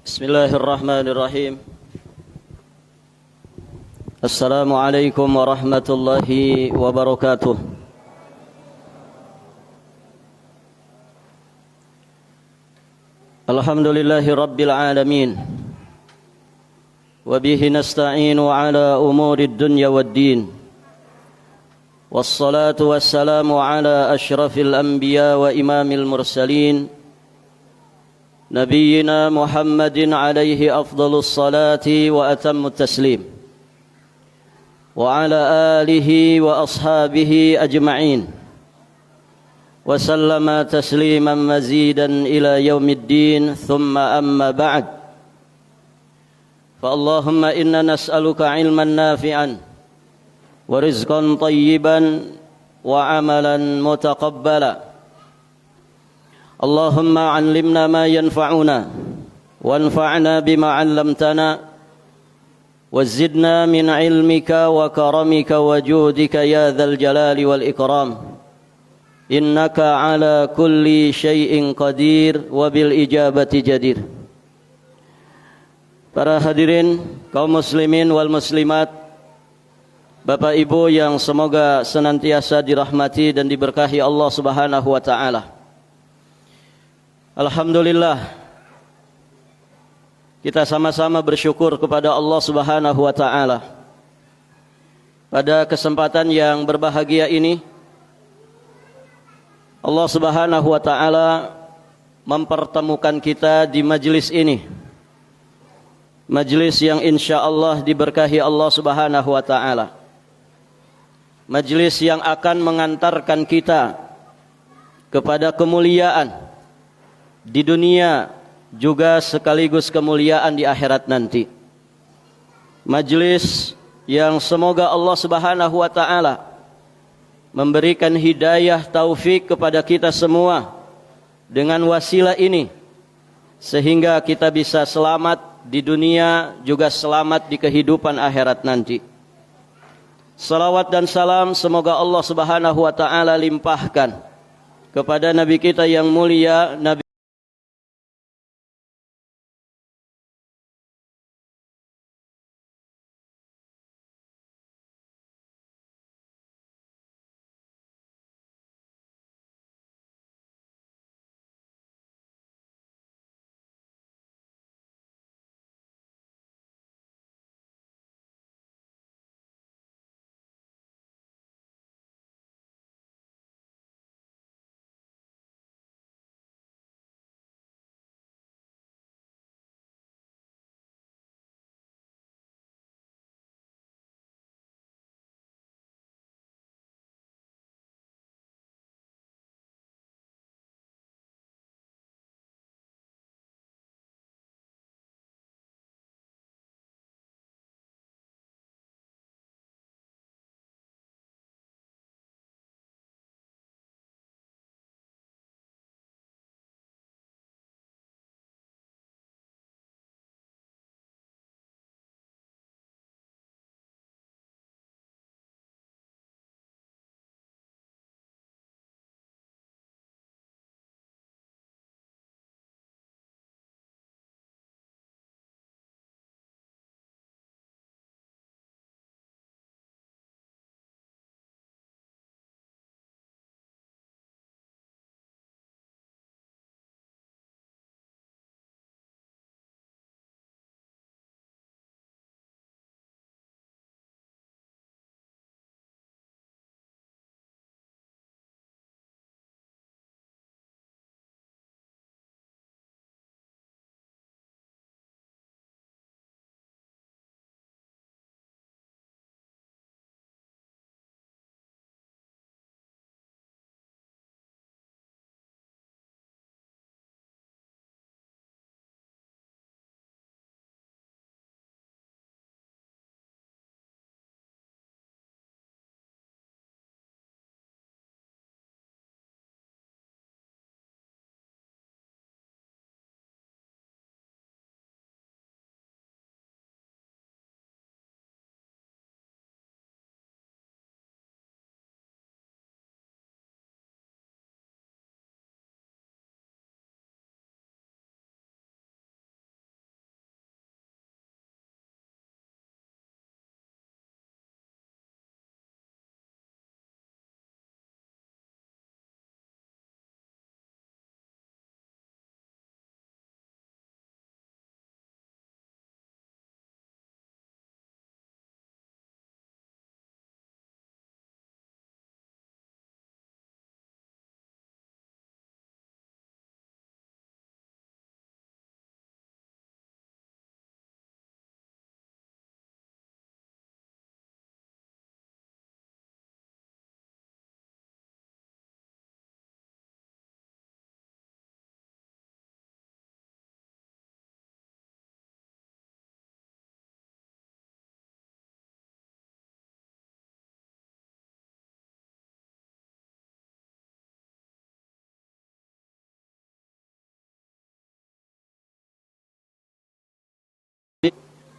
Bismillahirrahmanirrahim. Assalamualaikum warahmatullahi wabarakatuh. Alhamdulillahi rabbil alamin. Wa bihi nasta'inu ala umuri dunya waddin. Wassalatu wassalamu ala ashrafil anbiya wa imamil mursalin, Nabiyyina Muhammadin alaihi afdalus salati wa atammut taslim, wa ala alihi wa ashabihi ajma'in, wa sallama tasliman mazidan ila yaumiddin, thumma amma ba'd. Fa Allahumma inna nas'aluka ilman nafi'an wa rizqan tayyiban wa amalan mutaqabbala. Allahumma 'allimna ma yanfa'una wanfa'na bima 'allamtana wazidna min 'ilmika wa karamika wa judika ya dzal jalali wal ikram. Innaka 'ala kulli syai'in qadir wa bil ijabati jadir. Para hadirin kaum muslimin wal muslimat, Bapak Ibu yang semoga senantiasa dirahmati dan diberkahi Allah Subhanahu wa taala. Alhamdulillah, kita sama-sama bersyukur kepada Allah Subhanahu wa taala. Pada kesempatan yang berbahagia ini, Allah Subhanahu wa taala mempertemukan kita di majelis ini. Majelis yang insyaallah diberkahi Allah Subhanahu wa taala. Majelis yang akan mengantarkan kita kepada kemuliaan di dunia juga sekaligus kemuliaan di akhirat nanti. Majelis yang semoga Allah Subhanahu wa taala memberikan hidayah taufik kepada kita semua dengan wasilah ini, sehingga kita bisa selamat di dunia juga selamat di kehidupan akhirat nanti. Salawat dan salam semoga Allah Subhanahu wa taala limpahkan kepada Nabi kita yang mulia, Nabi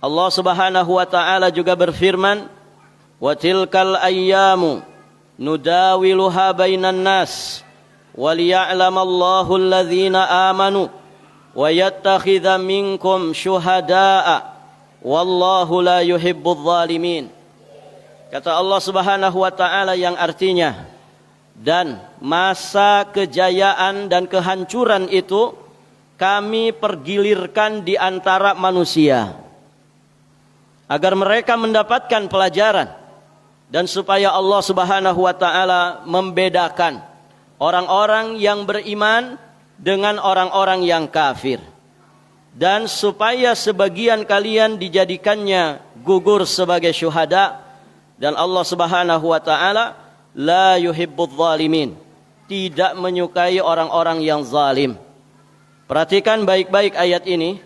Allah Subhanahu wa taala juga berfirman, "Wa tilkal ayyamu nudawiluha bainan nas wal ya'lamallahu alladhina amanu wa yattakhidha minkum syuhada'a wallahu la yuhibbudz zalimin." Kata Allah Subhanahu wa taala yang artinya, dan masa kejayaan dan kehancuran itu kami pergilirkan di antara manusia agar mereka mendapatkan pelajaran, dan supaya Allah Subhanahu wa taala membedakan orang-orang yang beriman dengan orang-orang yang kafir, dan supaya sebagian kalian dijadikannya gugur sebagai syuhada, dan Allah Subhanahu wa taala la yuhibbudz zalimin, tidak menyukai orang-orang yang zalim. Perhatikan baik-baik ayat ini,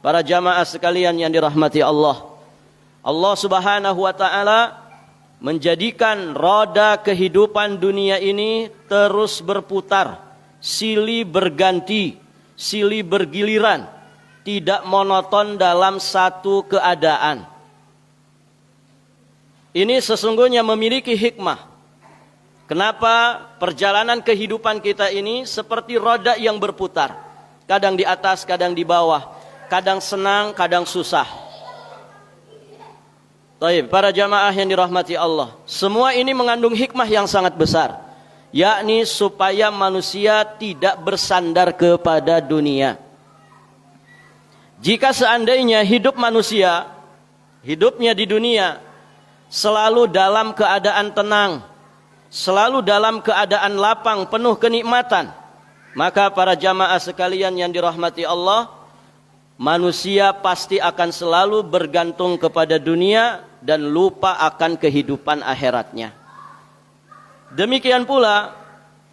para jamaah sekalian yang dirahmati Allah. Allah Subhanahu wa taala menjadikan roda kehidupan dunia ini terus berputar, silih berganti, silih bergiliran, tidak monoton dalam satu keadaan. Ini sesungguhnya memiliki hikmah. Kenapa perjalanan kehidupan kita ini seperti roda yang berputar, kadang di atas, kadang di bawah, kadang senang, kadang susah. Baik, para jamaah yang dirahmati Allah, semua ini mengandung hikmah yang sangat besar, yakni supaya manusia tidak bersandar kepada dunia. Jika seandainya hidup manusia, hidupnya di dunia selalu dalam keadaan tenang, selalu dalam keadaan lapang, penuh kenikmatan, maka para jamaah sekalian yang dirahmati Allah, manusia pasti akan selalu bergantung kepada dunia dan lupa akan kehidupan akhiratnya. Demikian pula,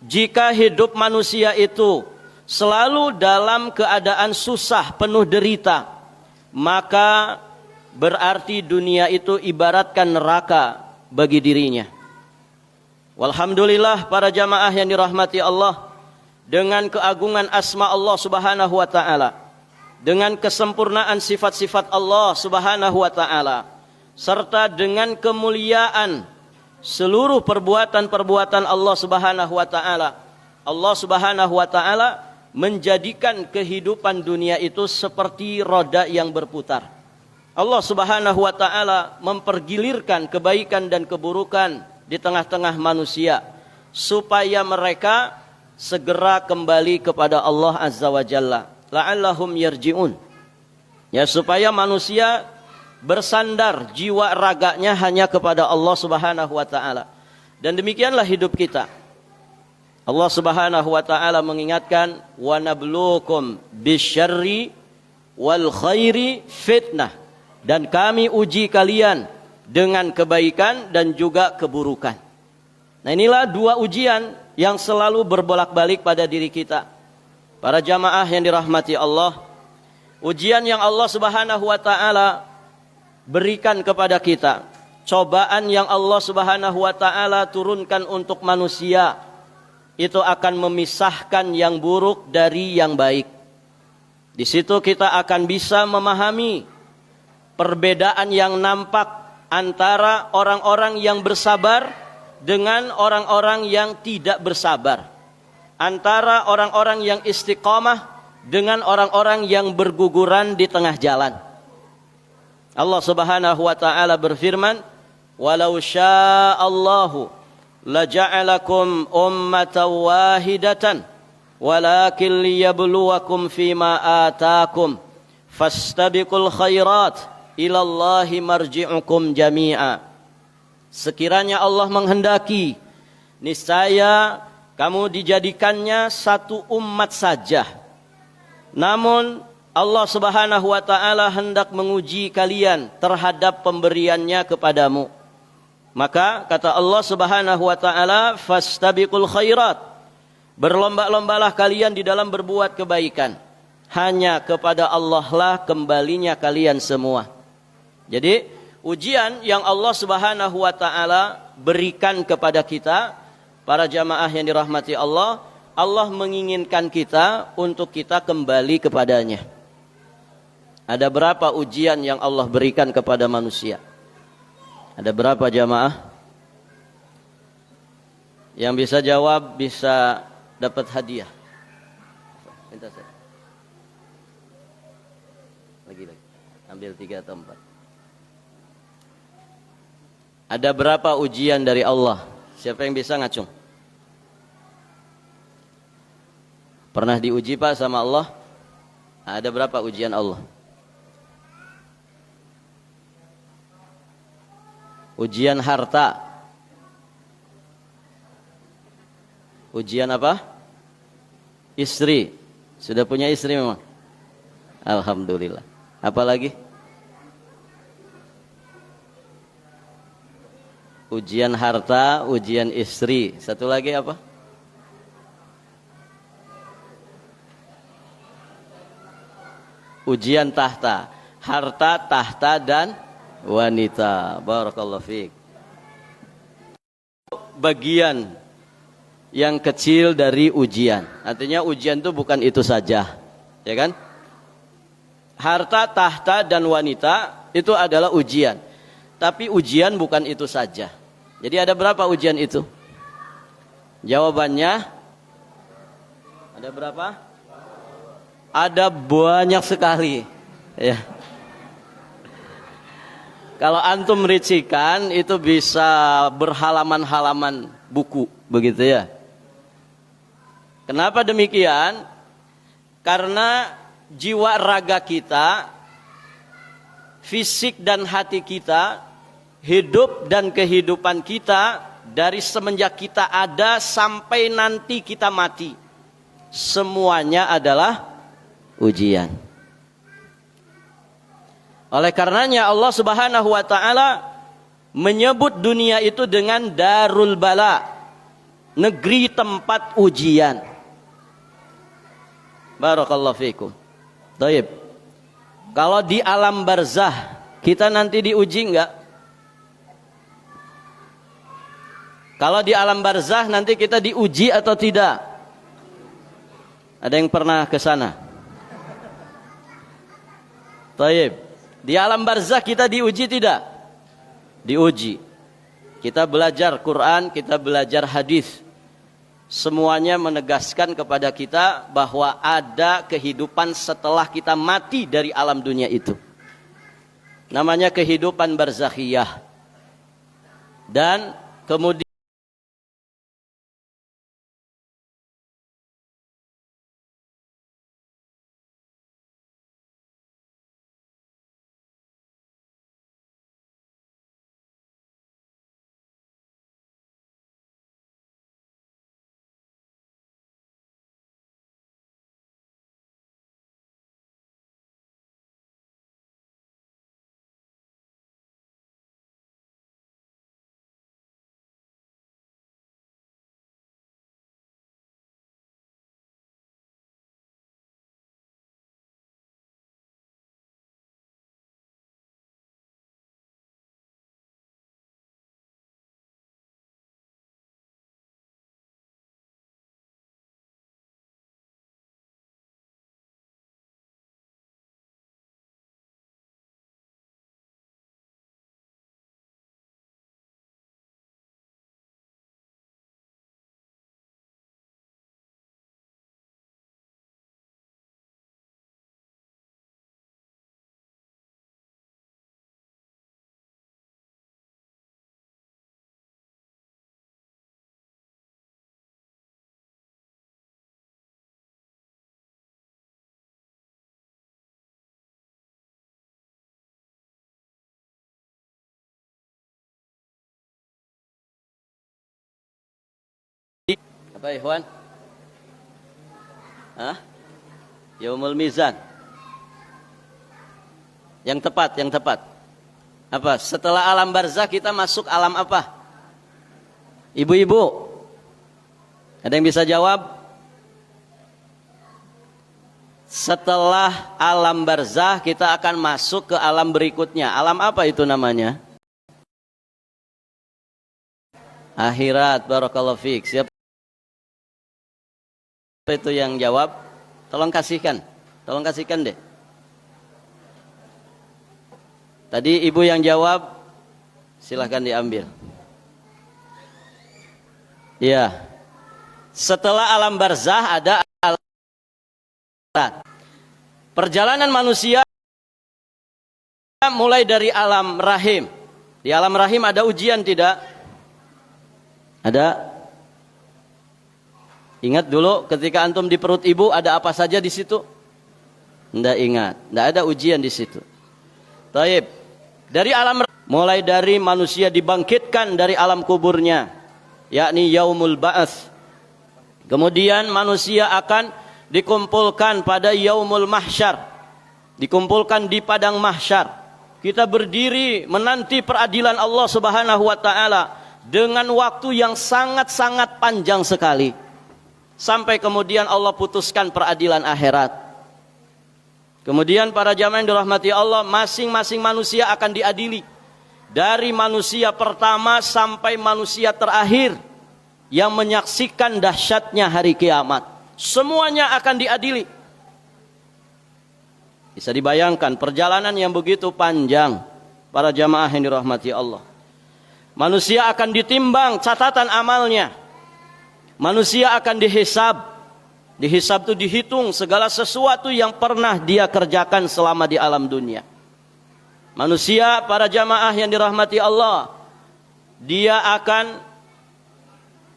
jika hidup manusia itu selalu dalam keadaan susah, penuh derita, maka berarti dunia itu ibaratkan neraka bagi dirinya. Walhamdulillah para jamaah yang dirahmati Allah, dengan keagungan asma Allah Subhanahu wa taala, dengan kesempurnaan sifat-sifat Allah Subhanahu wa taala, serta dengan kemuliaan seluruh perbuatan-perbuatan Allah Subhanahu wa taala, Allah Subhanahu wa taala menjadikan kehidupan dunia itu seperti roda yang berputar. Allah Subhanahu wa taala mempergilirkan kebaikan dan keburukan di tengah-tengah manusia supaya mereka segera kembali kepada Allah Azza wa Jalla, la'allahum yarji'un. Ya, supaya manusia bersandar jiwa raganya hanya kepada Allah Subhanahu wa taala. Dan demikianlah hidup kita. Allah Subhanahu wa taala mengingatkan, wa nabluukum bisyarri wal khairi fitnah, dan kami uji kalian dengan kebaikan dan juga keburukan. Nah, inilah dua ujian yang selalu berbolak-balik pada diri kita. Para jamaah yang dirahmati Allah, ujian yang Allah Subhanahu wa taala berikan kepada kita, cobaan yang Allah Subhanahu wa taala turunkan untuk manusia, itu akan memisahkan yang buruk dari yang baik. Di situ kita akan bisa memahami perbedaan yang nampak antara orang-orang yang bersabar dengan orang-orang yang tidak bersabar, antara orang-orang yang istiqamah dengan orang-orang yang berguguran di tengah jalan. Allah Subhanahu wa taala berfirman, "Walau sya'allahu laja'alakum ummatan wahidatan walakin liyabluwakum fima ataakum fastabiqul khairat ilallahi marji'ukum jami'a." Sekiranya Allah menghendaki, niscaya kamu dijadikannya satu umat saja. Namun Allah Subhanahu wa taala hendak menguji kalian terhadap pemberiannya kepadamu. Maka kata Allah Subhanahu wa taala, fastabiqul khairat, berlomba-lombalah kalian di dalam berbuat kebaikan. Hanya kepada Allah lah kembalinya kalian semua. Jadi ujian yang Allah Subhanahu wa taala berikan kepada kita, para jamaah yang dirahmati Allah, Allah menginginkan kita untuk kita kembali kepadanya. Ada berapa ujian yang Allah berikan kepada manusia? Ada berapa jamaah? Yang bisa jawab bisa dapat hadiah. Minta saya. Lagi. Ambil 3 atau 4. Ada berapa ujian dari Allah? Siapa yang bisa ngacung? Pernah diuji Pak sama Allah? Ada berapa ujian Allah? Ujian harta. Ujian apa? Istri. Sudah punya istri memang? Alhamdulillah. Apa lagi? Ujian harta, ujian istri. Satu lagi apa? Ujian tahta. Harta, tahta, dan wanita. Barakallahu fiik. Bagian yang kecil dari ujian. Artinya ujian itu bukan itu saja, ya kan? Harta, tahta, dan wanita itu adalah ujian. Tapi ujian bukan itu saja. Jadi ada berapa ujian itu? Jawabannya ada berapa? Ada banyak sekali, ya. Kalau antum ricikan itu bisa berhalaman-halaman buku, begitu ya. Kenapa demikian? Karena jiwa raga kita, fisik dan hati kita, hidup dan kehidupan kita dari semenjak kita ada sampai nanti kita mati, semuanya adalah ujian. Oleh karenanya Allah Subhanahu wa taala menyebut dunia itu dengan darul bala, negeri tempat ujian. Barakallahu fiikum. Baik. Kalau di alam barzah kita nanti diuji enggak? Kalau di alam barzah nanti kita diuji atau tidak? Ada yang pernah ke sana? Baik. Di alam barzah kita diuji tidak? Diuji. Kita belajar Quran, kita belajar hadis. Semuanya menegaskan kepada kita bahwa ada kehidupan setelah kita mati dari alam dunia itu. Namanya kehidupan barzakhiyah. Dan kemudian apa ikhwan? Hah? Yaumul Mizan. Yang tepat, yang tepat. Apa? Setelah alam barzah kita masuk alam apa? Ibu-ibu. Ada yang bisa jawab? Setelah alam barzah kita akan masuk ke alam berikutnya. Alam apa itu namanya? Akhirat. Barakallahu fiik. Siapa itu yang jawab? Tolong kasihkan. Tolong kasihkan deh. Tadi ibu yang jawab, silahkan diambil. Iya. Setelah alam barzah ada alam akhirat. Perjalanan manusia mulai dari alam rahim. Di alam rahim ada ujian tidak? Ada. Ingat dulu ketika antum di perut ibu ada apa saja di situ? Tidak ingat. Tidak ada ujian di situ. Taib. Dari alam mulai dari manusia dibangkitkan dari alam kuburnya, yakni yaumul ba'ats. Kemudian manusia akan dikumpulkan pada yaumul mahsyar. Dikumpulkan di padang mahsyar. Kita berdiri menanti peradilan Allah Subhanahu wa taala dengan waktu yang sangat-sangat panjang sekali. Sampai kemudian Allah putuskan peradilan akhirat. Kemudian para jamaah yang dirahmati Allah, masing-masing manusia akan diadili. Dari manusia pertama sampai manusia terakhir yang menyaksikan dahsyatnya hari kiamat. Semuanya akan diadili. Bisa dibayangkan perjalanan yang begitu panjang para jamaah yang dirahmati Allah. Manusia akan ditimbang catatan amalnya. Manusia akan dihisab. Dihisab itu dihitung segala sesuatu yang pernah dia kerjakan selama di alam dunia. Manusia, para jamaah yang dirahmati Allah, dia akan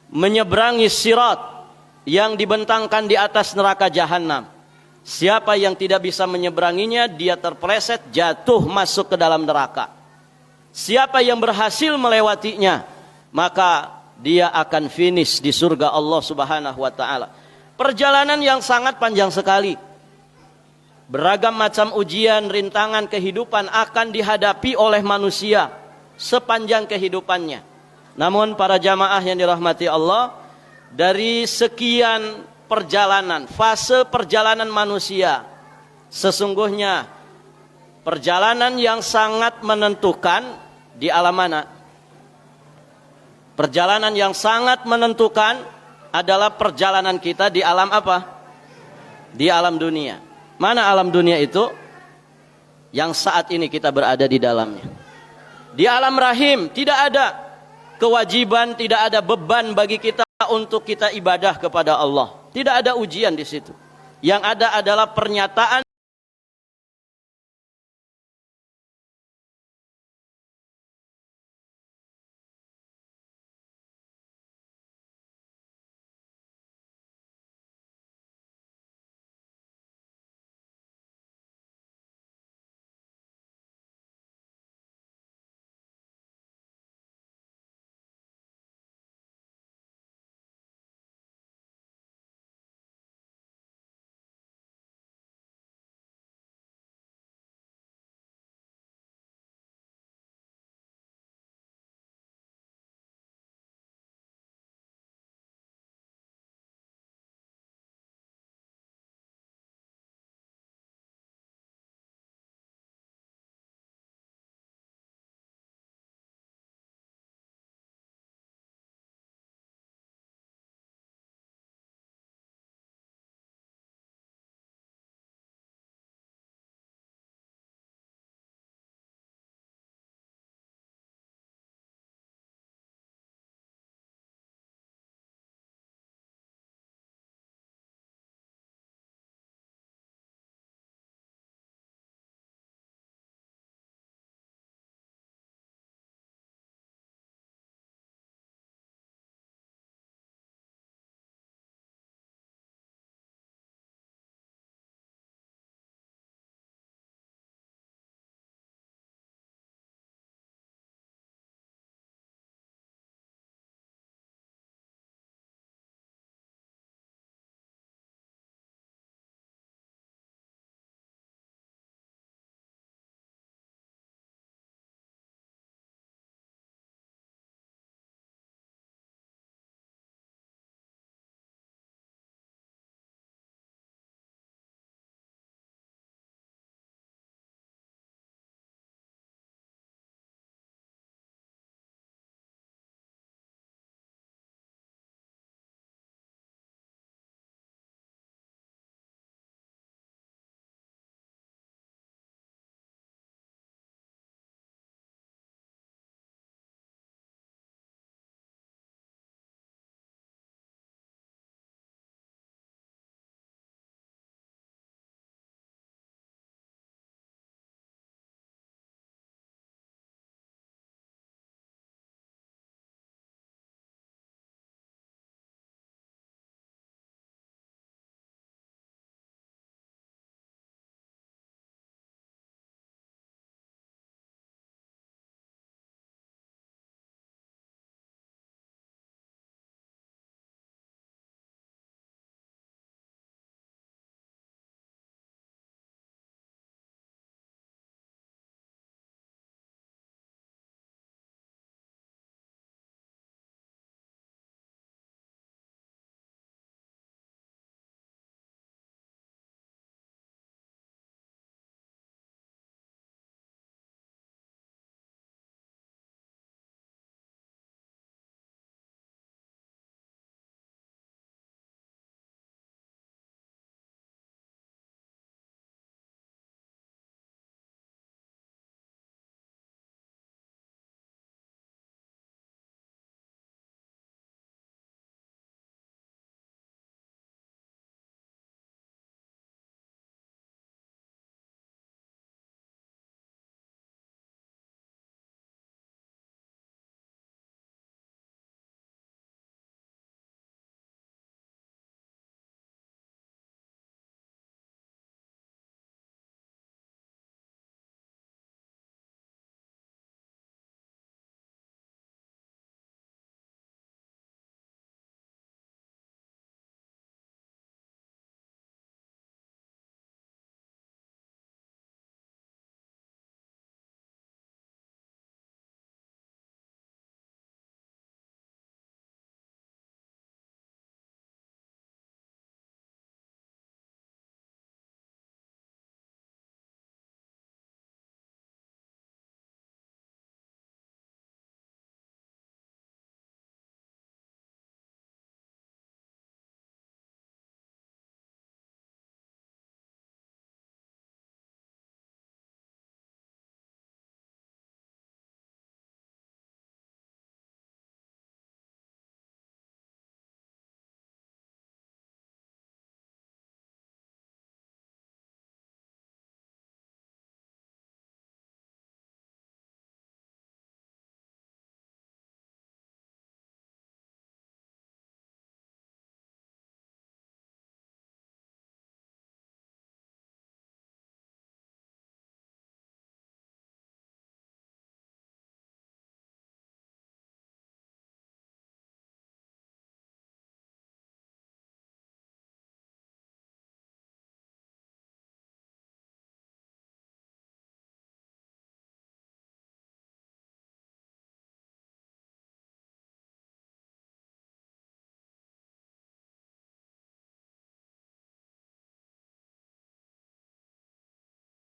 menyeberangi sirat yang dibentangkan di atas neraka jahanam. Siapa yang tidak bisa menyeberanginya, dia terpeleset jatuh masuk ke dalam neraka. Siapa yang berhasil melewatinya, maka dia akan finish di surga Allah Subhanahu wa taala. Perjalanan yang sangat panjang sekali. Beragam macam ujian, rintangan kehidupan akan dihadapi oleh manusia sepanjang kehidupannya. Namun para jamaah yang dirahmati Allah, dari sekian perjalanan, fase perjalanan manusia, sesungguhnya perjalanan yang sangat menentukan di alam mana? Perjalanan yang sangat menentukan adalah perjalanan kita di alam apa? Di alam dunia. Mana alam dunia itu? Yang saat ini kita berada di dalamnya. Di alam rahim tidak ada kewajiban, tidak ada beban bagi kita untuk kita ibadah kepada Allah. Tidak ada ujian di situ. Yang ada adalah pernyataan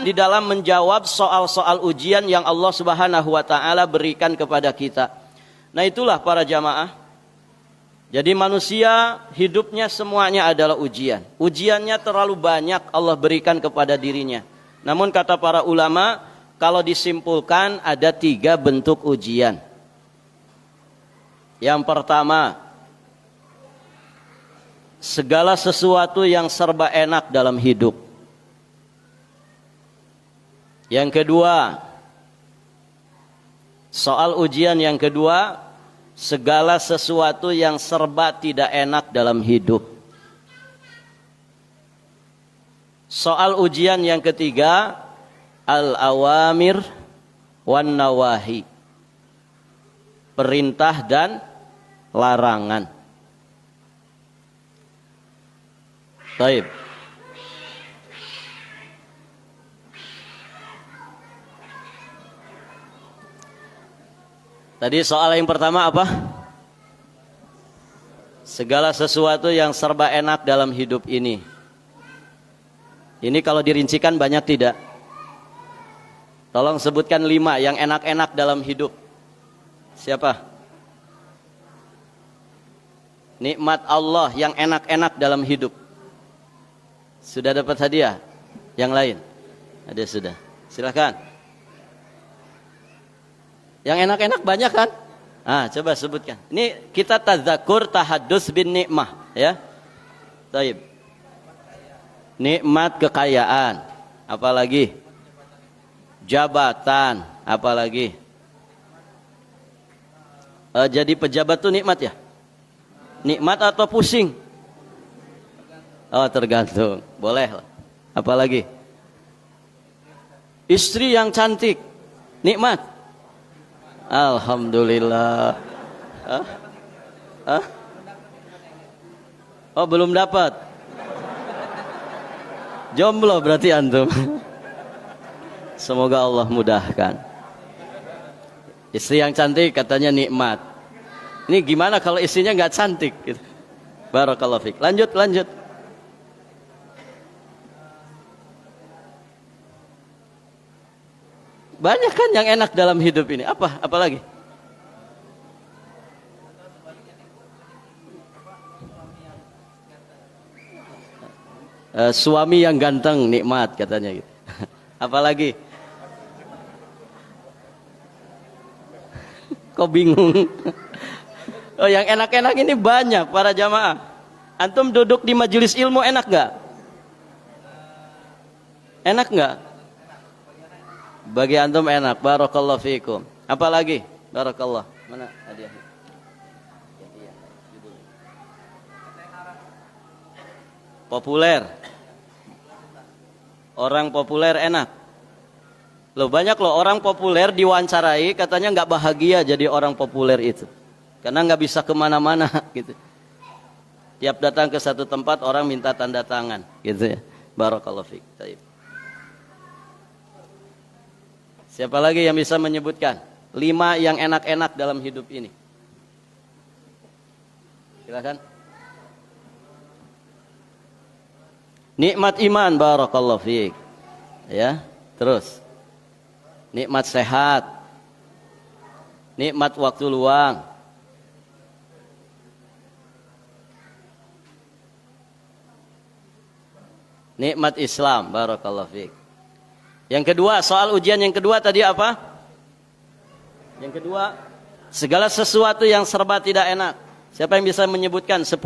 di dalam menjawab soal-soal ujian yang Allah Subhanahu wa taala berikan kepada kita. Nah, itulah para jamaah. Jadi manusia hidupnya semuanya adalah ujian. Ujiannya terlalu banyak Allah berikan kepada dirinya. Namun kata para ulama, kalau disimpulkan ada 3 bentuk ujian. Yang pertama, segala sesuatu yang serba enak dalam hidup. Yang kedua, soal ujian yang kedua, segala sesuatu yang serba tidak enak dalam hidup. Soal ujian yang ketiga, al-awamir wan nawahi. Perintah dan larangan. Baik. Tadi soal yang pertama apa? Segala sesuatu yang serba enak dalam hidup ini. Ini kalau dirincikan banyak tidak? Tolong sebutkan 5 yang enak-enak dalam hidup. Siapa? Nikmat Allah yang enak-enak dalam hidup. Sudah dapat hadiah? Yang lain? Ada sudah. Silakan. Yang enak-enak banyak kan? Coba sebutkan. Ini kita tadzakur tahaddus bin nikmah, ya. Baik. Nikmat kekayaan. Apalagi? Jabatan. Apalagi? Jadi pejabat tuh nikmat ya? Nikmat atau pusing? Oh, tergantung. Boleh lah. Apalagi? Istri yang cantik. Nikmat. Alhamdulillah. Oh, belum dapat. Jomblo berarti antum. Semoga Allah mudahkan. Istri yang cantik katanya nikmat. Ini gimana kalau istrinya nggak cantik? Gitu. Barakallahu fiik. Lanjut. Banyak kan yang enak dalam hidup ini. Apalagi? Suami yang ganteng nikmat katanya gitu. Apalagi? Kok bingung? Oh, yang enak-enak ini banyak para jamaah. Antum duduk di majelis ilmu enak gak? Enak gak? Bagi antum enak. Barakallahu fiikum. Apalagi? Barakallah. Mana hadiahnya? Populer. Orang populer enak. Loh, banyak loh orang populer diwawancarai katanya nggak bahagia jadi orang populer itu. Karena nggak bisa kemana-mana gitu. Tiap datang ke satu tempat orang minta tanda tangan gitu ya. Barakallahu fiik. Baik. Siapa lagi yang bisa menyebutkan 5 yang enak-enak dalam hidup ini? Silakan. Nikmat iman, barakallahu fiik. Ya, terus. Nikmat sehat. Nikmat waktu luang. Nikmat Islam, barakallahu fiik. Yang kedua, soal ujian yang kedua tadi apa? Yang kedua, segala sesuatu yang serba tidak enak. Siapa yang bisa menyebutkan 10?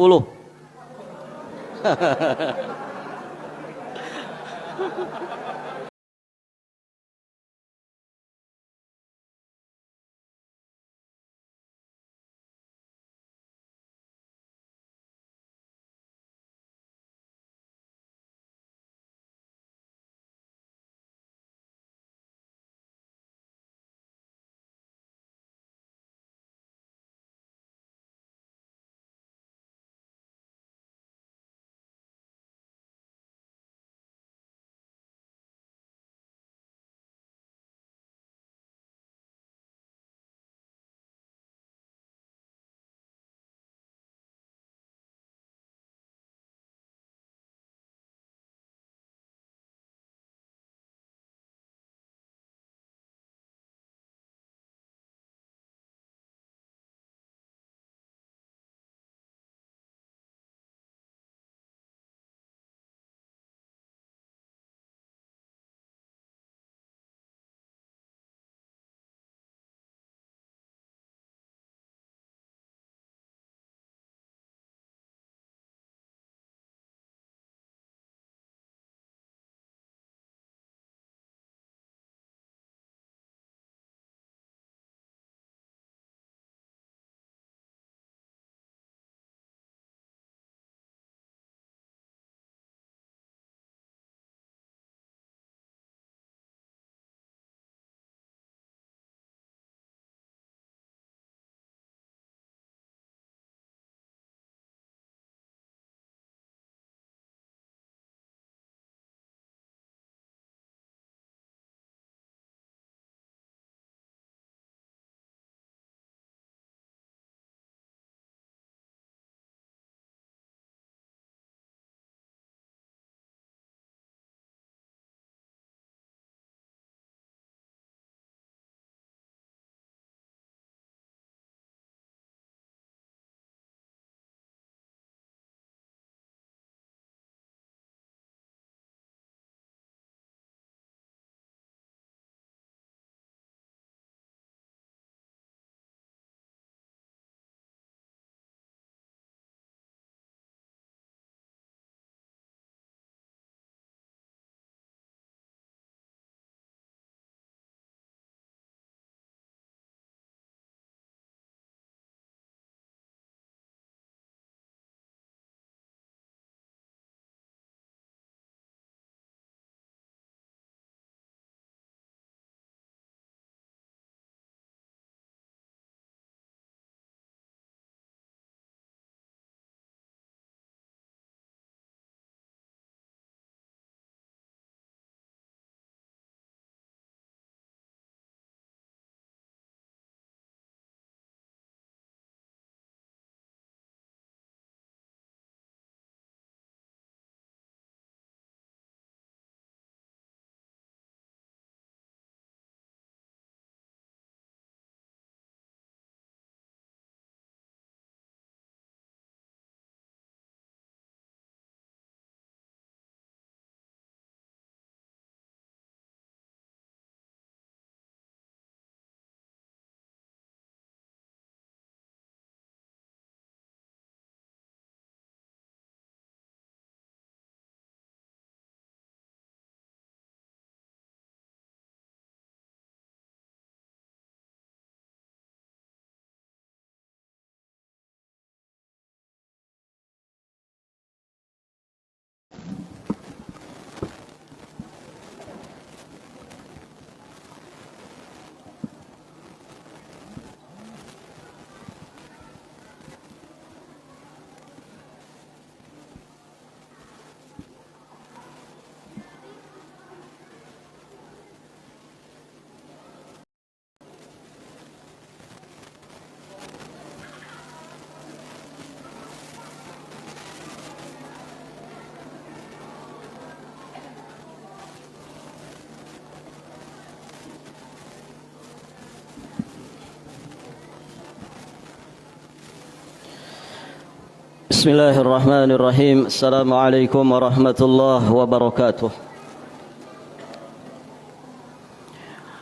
Bismillahirrahmanirrahim. Assalamualaikum warahmatullahi wabarakatuh.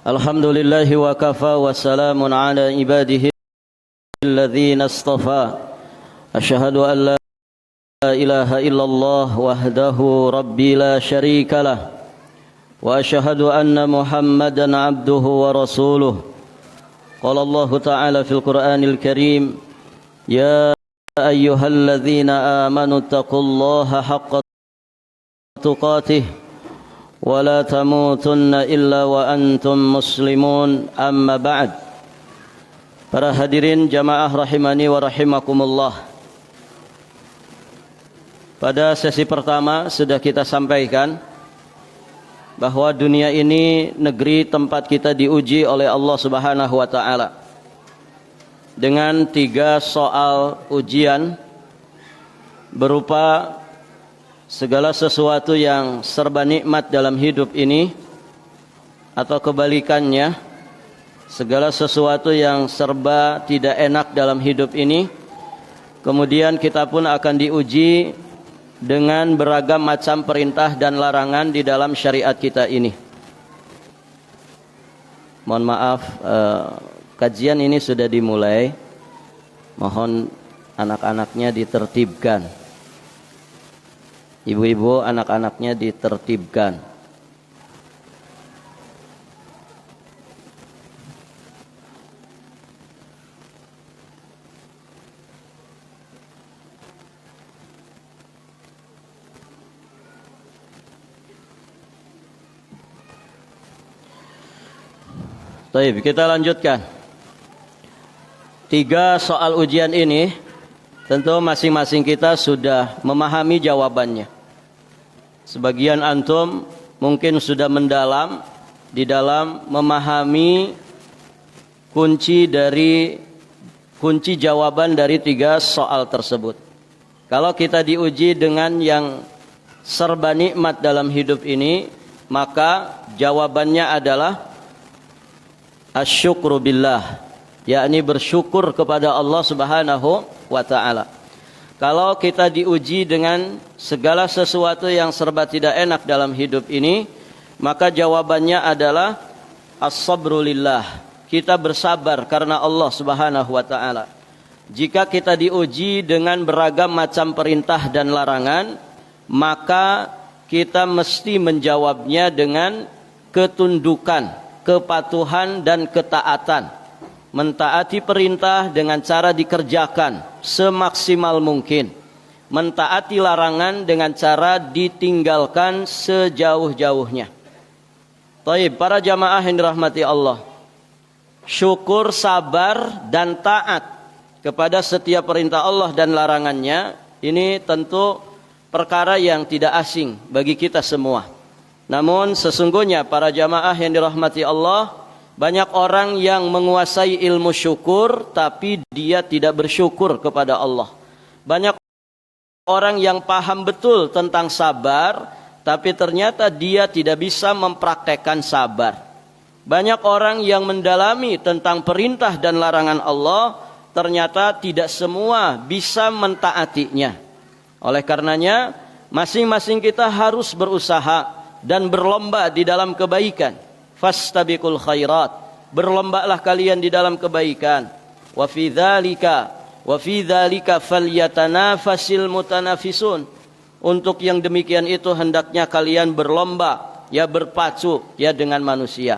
Alhamdulillahi wa kafa wa salamun ala ibadihi alladhina istafa. Asyhadu an la ilaha illallah wahdahu rabbi la syarika lah. Wa asyhadu anna Muhammadan abduhu wa rasuluh. Qala Allah Ta'ala fil Qur'anil Karim, ya ayyuhalladzina amanu taqullaha haqqa tuqatih wa la tamutunna illa wa antum muslimun, amma ba'd. Para hadirin jamaah rahimani wa rahimakumullah. Pada sesi pertama sudah kita sampaikan bahwa dunia ini negeri tempat kita diuji oleh Allah Subhanahu wa Ta'ala dengan 3 soal ujian berupa segala sesuatu yang serba nikmat dalam hidup ini, atau kebalikannya, segala sesuatu yang serba tidak enak dalam hidup ini. Kemudian kita pun akan diuji dengan beragam macam perintah dan larangan di dalam syariat kita ini. Mohon maaf, kajian ini sudah dimulai. Mohon anak-anaknya ditertibkan. Ibu-ibu, anak-anaknya ditertibkan. Baik, kita lanjutkan. 3 soal ujian ini tentu masing-masing kita sudah memahami jawabannya. Sebagian antum mungkin sudah mendalam di dalam memahami kunci jawaban dari 3 soal tersebut. Kalau kita diuji dengan yang serba nikmat dalam hidup ini, maka jawabannya adalah asyukru billah, yakni bersyukur kepada Allah Subhanahu wa Ta'ala. Kalau kita diuji dengan segala sesuatu yang serba tidak enak dalam hidup ini, maka jawabannya adalah as-sabru lillah. Kita bersabar karena Allah Subhanahu wa Ta'ala. Jika kita diuji dengan beragam macam perintah dan larangan, maka kita mesti menjawabnya dengan ketundukan, kepatuhan dan ketaatan. Mentaati perintah dengan cara dikerjakan semaksimal mungkin. Mentaati larangan dengan cara ditinggalkan sejauh-jauhnya. Taib, para jamaah yang dirahmati Allah. Syukur, sabar dan taat kepada setiap perintah Allah dan larangannya, ini tentu perkara yang tidak asing bagi kita semua. Namun sesungguhnya para jamaah yang dirahmati Allah, banyak orang yang menguasai ilmu syukur tapi dia tidak bersyukur kepada Allah. Banyak orang yang paham betul tentang sabar tapi ternyata dia tidak bisa mempraktekkan sabar. Banyak orang yang mendalami tentang perintah dan larangan Allah, ternyata tidak semua bisa mentaatinya. Oleh karenanya masing-masing kita harus berusaha dan berlomba di dalam kebaikan. Fastabiqul khairat, berlombalah kalian di dalam kebaikan. Wa fi dzalika falyatanafasil mutanafisun. Untuk yang demikian itu hendaknya kalian berlomba, ya berpacu ya dengan manusia.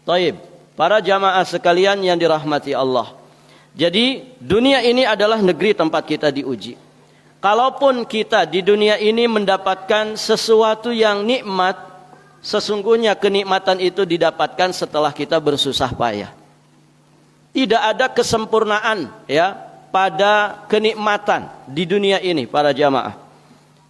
Taib, para jamaah sekalian yang dirahmati Allah. Jadi dunia ini adalah negeri tempat kita diuji. Kalaupun kita di dunia ini mendapatkan sesuatu yang nikmat, sesungguhnya kenikmatan itu didapatkan setelah kita bersusah payah. Tidak ada kesempurnaan ya pada kenikmatan di dunia ini para jamaah.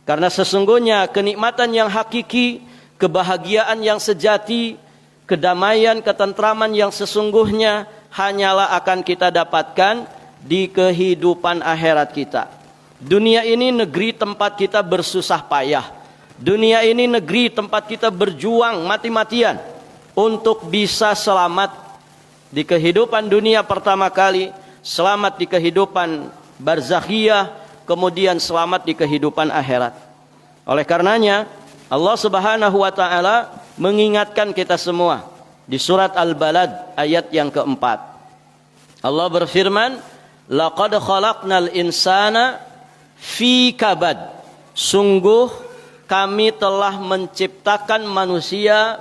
Karena sesungguhnya kenikmatan yang hakiki, kebahagiaan yang sejati, kedamaian, ketentraman yang sesungguhnya hanyalah akan kita dapatkan di kehidupan akhirat kita. Dunia ini negeri tempat kita bersusah payah. Dunia ini negeri tempat kita berjuang mati-matian untuk bisa selamat di kehidupan dunia pertama kali, selamat di kehidupan barzakhiyah, kemudian selamat di kehidupan akhirat. Oleh karenanya Allah Subhanahu wa taala mengingatkan kita semua di surat Al-Balad ayat yang keempat. Allah berfirman, "Laqad khalaqnal insana fi kabad." Sungguh kami telah menciptakan manusia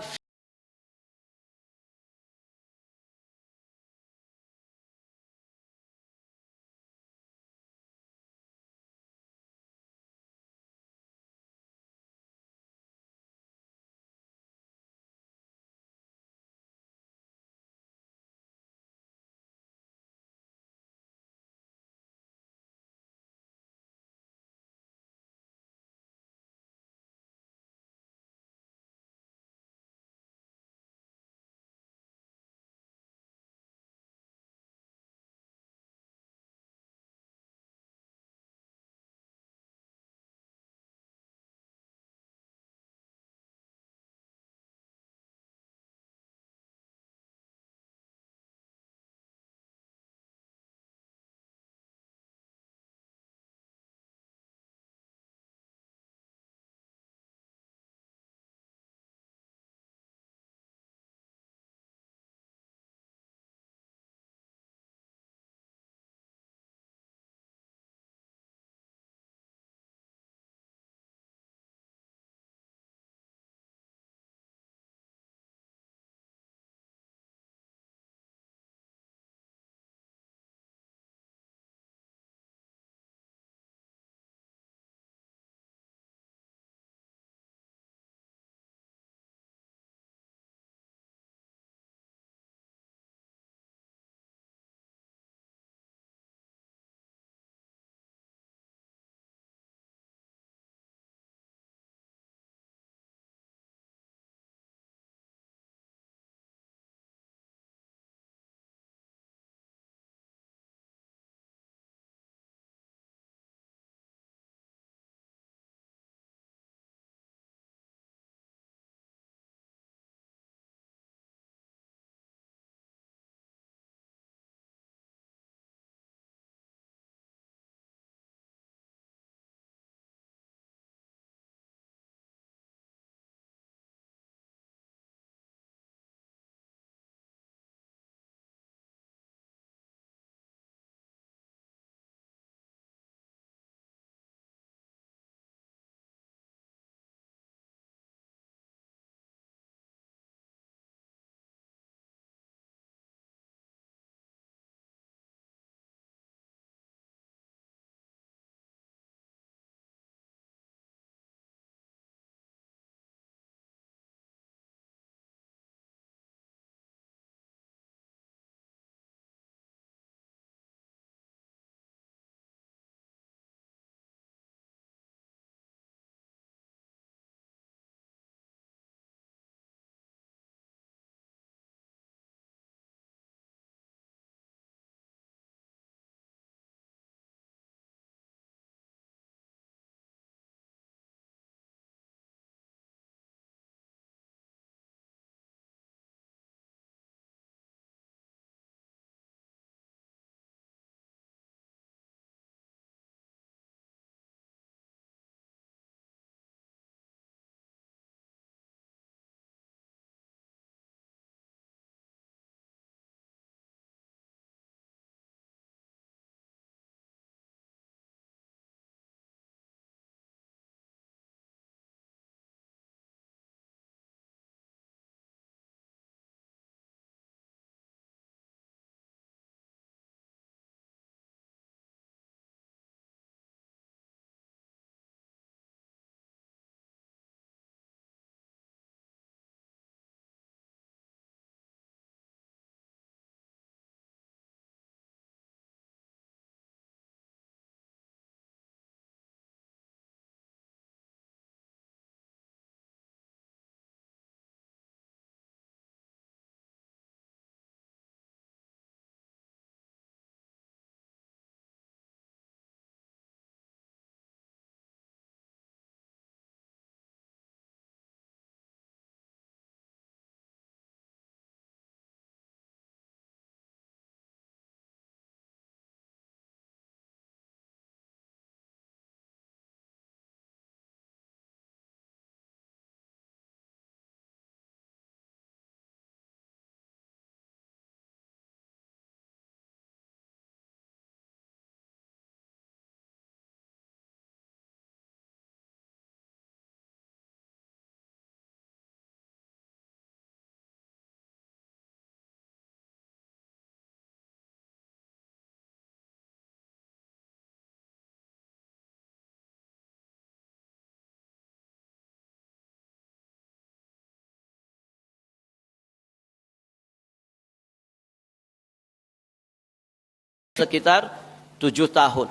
sekitar 7 tahun.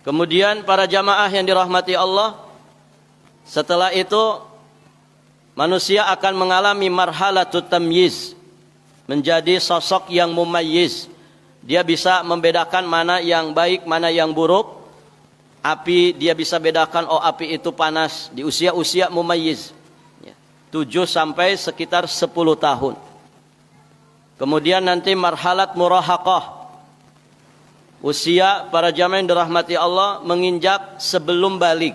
Kemudian para jamaah yang dirahmati Allah, setelah itu manusia akan mengalami marhalatut tamyiz, menjadi sosok yang mumayyiz. Dia bisa membedakan mana yang baik, mana yang buruk. Api dia bisa bedakan, oh api itu panas di usia-usia mumayyiz. 7 sampai sekitar 10 tahun. Kemudian nanti marhalat murahaqah. Usia para jamaah yang dirahmati Allah menginjak sebelum balik.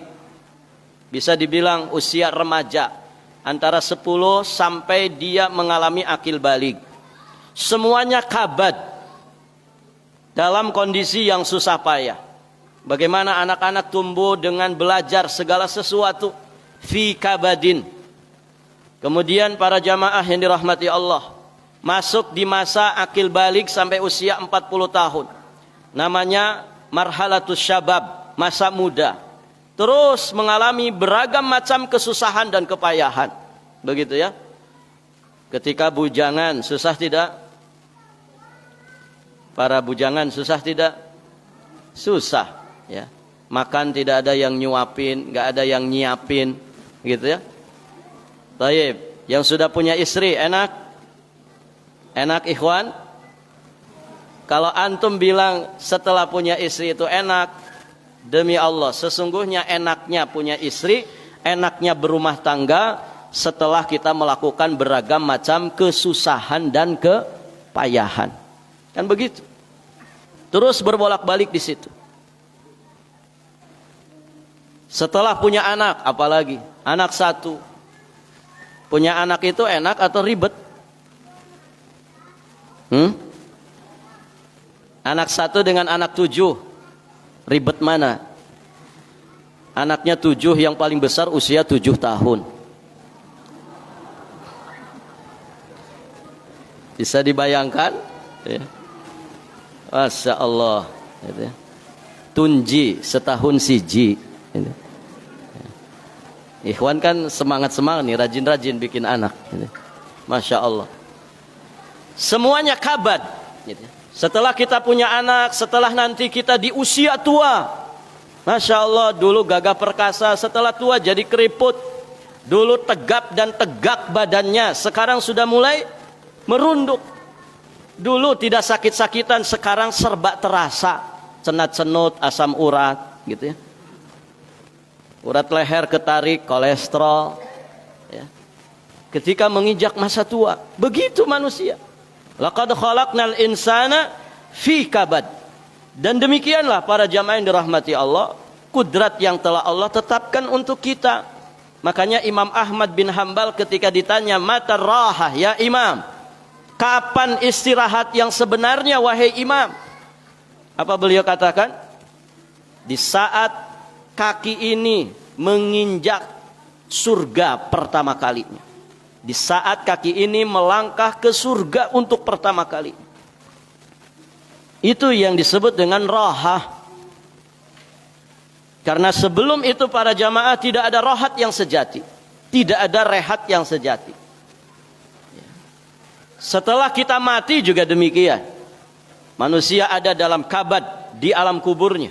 Bisa dibilang usia remaja. Antara 10 sampai dia mengalami akil balik. Semuanya kabad. Dalam kondisi yang susah payah. Bagaimana anak-anak tumbuh dengan belajar segala sesuatu. Fi kabadin. Kemudian para jamaah yang dirahmati Allah. Masuk di masa akil balik sampai usia 40 tahun. Namanya marhalatus syabab, masa muda. Terus mengalami beragam macam kesusahan dan kepayahan. Begitu ya. Ketika bujangan, susah tidak? Para bujangan susah tidak? Susah ya. Makan tidak ada yang nyuapin, enggak ada yang nyiapin, gitu ya. Taib, yang sudah punya istri enak? Enak ikhwan? Kalau antum bilang setelah punya istri itu enak, demi Allah, sesungguhnya enaknya punya istri, enaknya berumah tangga setelah kita melakukan beragam macam kesusahan dan kepayahan. Kan begitu. Terus berbolak-balik di situ. Setelah punya anak, apalagi anak 1. Punya anak itu enak atau ribet? Anak 1 dengan anak 7, ribet mana? Anaknya 7 yang paling besar usia 7 tahun. Bisa dibayangkan? Ya. Masya Allah. Tunji setahun siji. Ikhwan kan semangat-semangat nih, rajin-rajin bikin anak. Masya Allah. Semuanya kabad. Setelah kita punya anak, setelah nanti kita di usia tua, Masya Allah, dulu gagah perkasa, setelah tua jadi keriput. Dulu tegap dan tegak badannya, sekarang sudah mulai merunduk. Dulu tidak sakit-sakitan, sekarang serba terasa. Cenat-cenut, asam urat, gitu ya. Urat leher ketarik, kolesterol. Ya. Ketika menginjak masa tua, begitu manusia. Laqad khalaqnal insana fi kabad. Dan demikianlah para jamaah yang dirahmati Allah, kudrat yang telah Allah tetapkan untuk kita. Makanya Imam Ahmad bin Hanbal ketika ditanya, "Mata rahah ya Imam?" Kapan istirahat yang sebenarnya wahai Imam? Apa beliau katakan? Di saat kaki ini menginjak surga pertama kalinya. Di saat kaki ini melangkah ke surga untuk pertama kali. Itu yang disebut dengan rahah. Karena sebelum itu para jamaah tidak ada rahat yang sejati. Tidak ada rehat yang sejati. Setelah kita mati juga demikian. Manusia ada dalam kabad di alam kuburnya.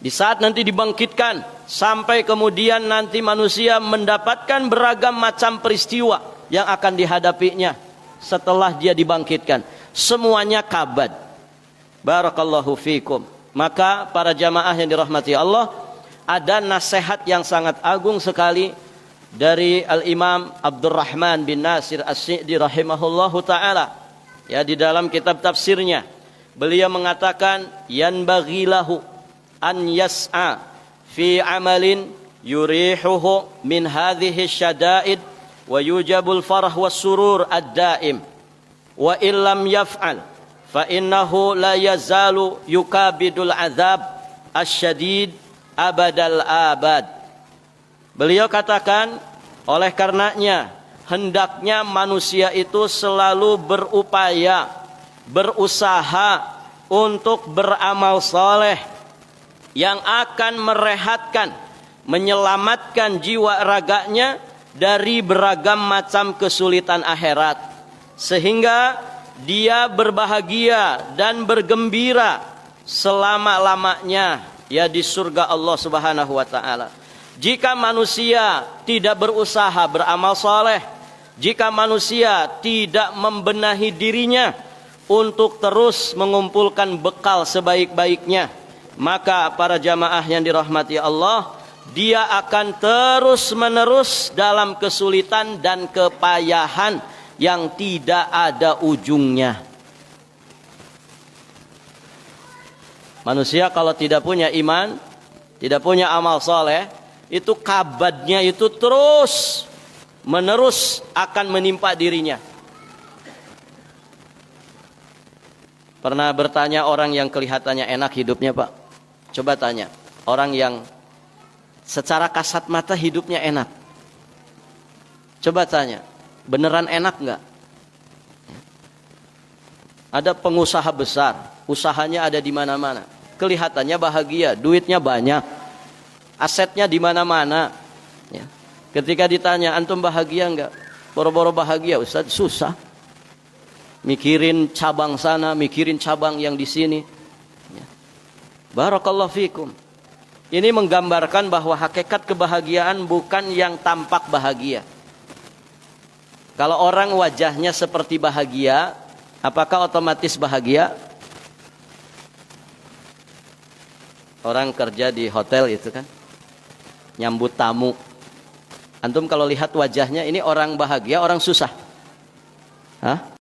Di saat nanti dibangkitkan, sampai kemudian nanti manusia mendapatkan beragam macam peristiwa yang akan dihadapinya setelah dia dibangkitkan. Semuanya kabad. Barakallahu fikum. Maka para jamaah yang dirahmati Allah, ada nasihat yang sangat agung sekali dari Al-Imam Abdurrahman bin Nasir As-Sa'di rahimahullahu ta'ala. Ya, di dalam kitab tafsirnya, beliau mengatakan, yanbaghi lahu an yas'a fi amalin yurihuhu min hadhihi syada'id wa yujabul farah was surur ad-daim wa illam yaf'al fa innahu la yazalu yukabidul azab asyadid abadal abad. Beliau katakan, oleh karenanya hendaknya manusia itu selalu berupaya, berusaha untuk beramal saleh yang akan merehatkan, menyelamatkan jiwa raganya dari beragam macam kesulitan akhirat. sehingga dia berbahagia dan bergembira selama-lamanya ya di surga Allah Subhanahu wa taala. Jika manusia tidak berusaha beramal saleh, jika manusia tidak membenahi dirinya untuk terus mengumpulkan bekal sebaik-baiknya, maka para jamaah yang dirahmati Allah, dia akan terus-menerus dalam kesulitan dan kepayahan yang tidak ada ujungnya. Manusia kalau tidak punya iman, tidak punya amal soleh, itu kabadnya itu terus menerus akan menimpa dirinya. Pernah bertanya orang yang kelihatannya enak hidupnya, Pak? Coba tanya orang yang secara kasat mata hidupnya enak. Coba tanya, beneran enak nggak? Ada pengusaha besar, usahanya ada di mana-mana, kelihatannya bahagia, duitnya banyak, asetnya di mana-mana. Ya. Ketika ditanya, antum bahagia nggak? Boro-boro bahagia, Ustaz, susah. Mikirin cabang sana, mikirin cabang yang di sini. Ya. Barakallahu fikum. Ini menggambarkan bahwa hakikat kebahagiaan bukan yang tampak bahagia. Kalau orang wajahnya seperti bahagia, apakah otomatis bahagia? Orang kerja di hotel itu kan, nyambut tamu. Antum kalau lihat wajahnya, ini orang bahagia, orang susah? Hah?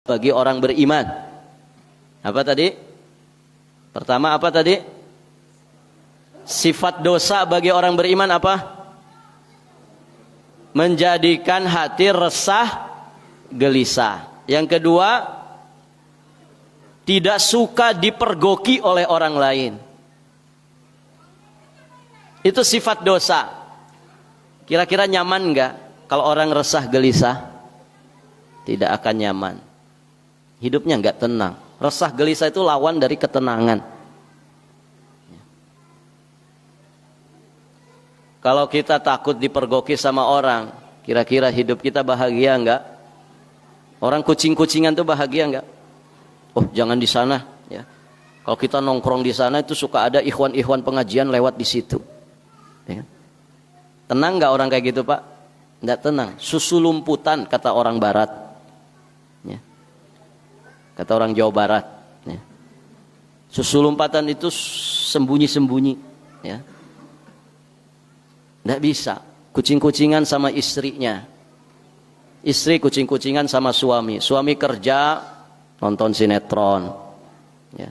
bagi orang beriman. Apa tadi? Pertama apa tadi? Sifat dosa bagi orang beriman apa? Menjadikan hati resah, gelisah. Yang kedua, tidak suka dipergoki oleh orang lain. Itu sifat dosa. Kira-kira nyaman enggak kalau orang resah, gelisah? Tidak akan nyaman. Hidupnya enggak tenang. Resah, gelisah itu lawan dari ketenangan. Kalau kita takut dipergoki sama orang, kira-kira hidup kita bahagia enggak? Orang kucing-kucingan tuh bahagia enggak? Oh, jangan di sana ya. Kalau kita nongkrong di sana itu suka ada ikhwan-ikhwan pengajian lewat di situ. Ya. Tenang enggak orang kayak gitu, Pak? Enggak tenang. Susu lumputan kata orang barat. Ya. Kata orang Jawa Barat, ya. Susu lumpatan itu sembunyi-sembunyi, ya. Enggak bisa. Kucing-kucingan sama istrinya. Istri kucing-kucingan sama suami. Suami kerja nonton sinetron, ya.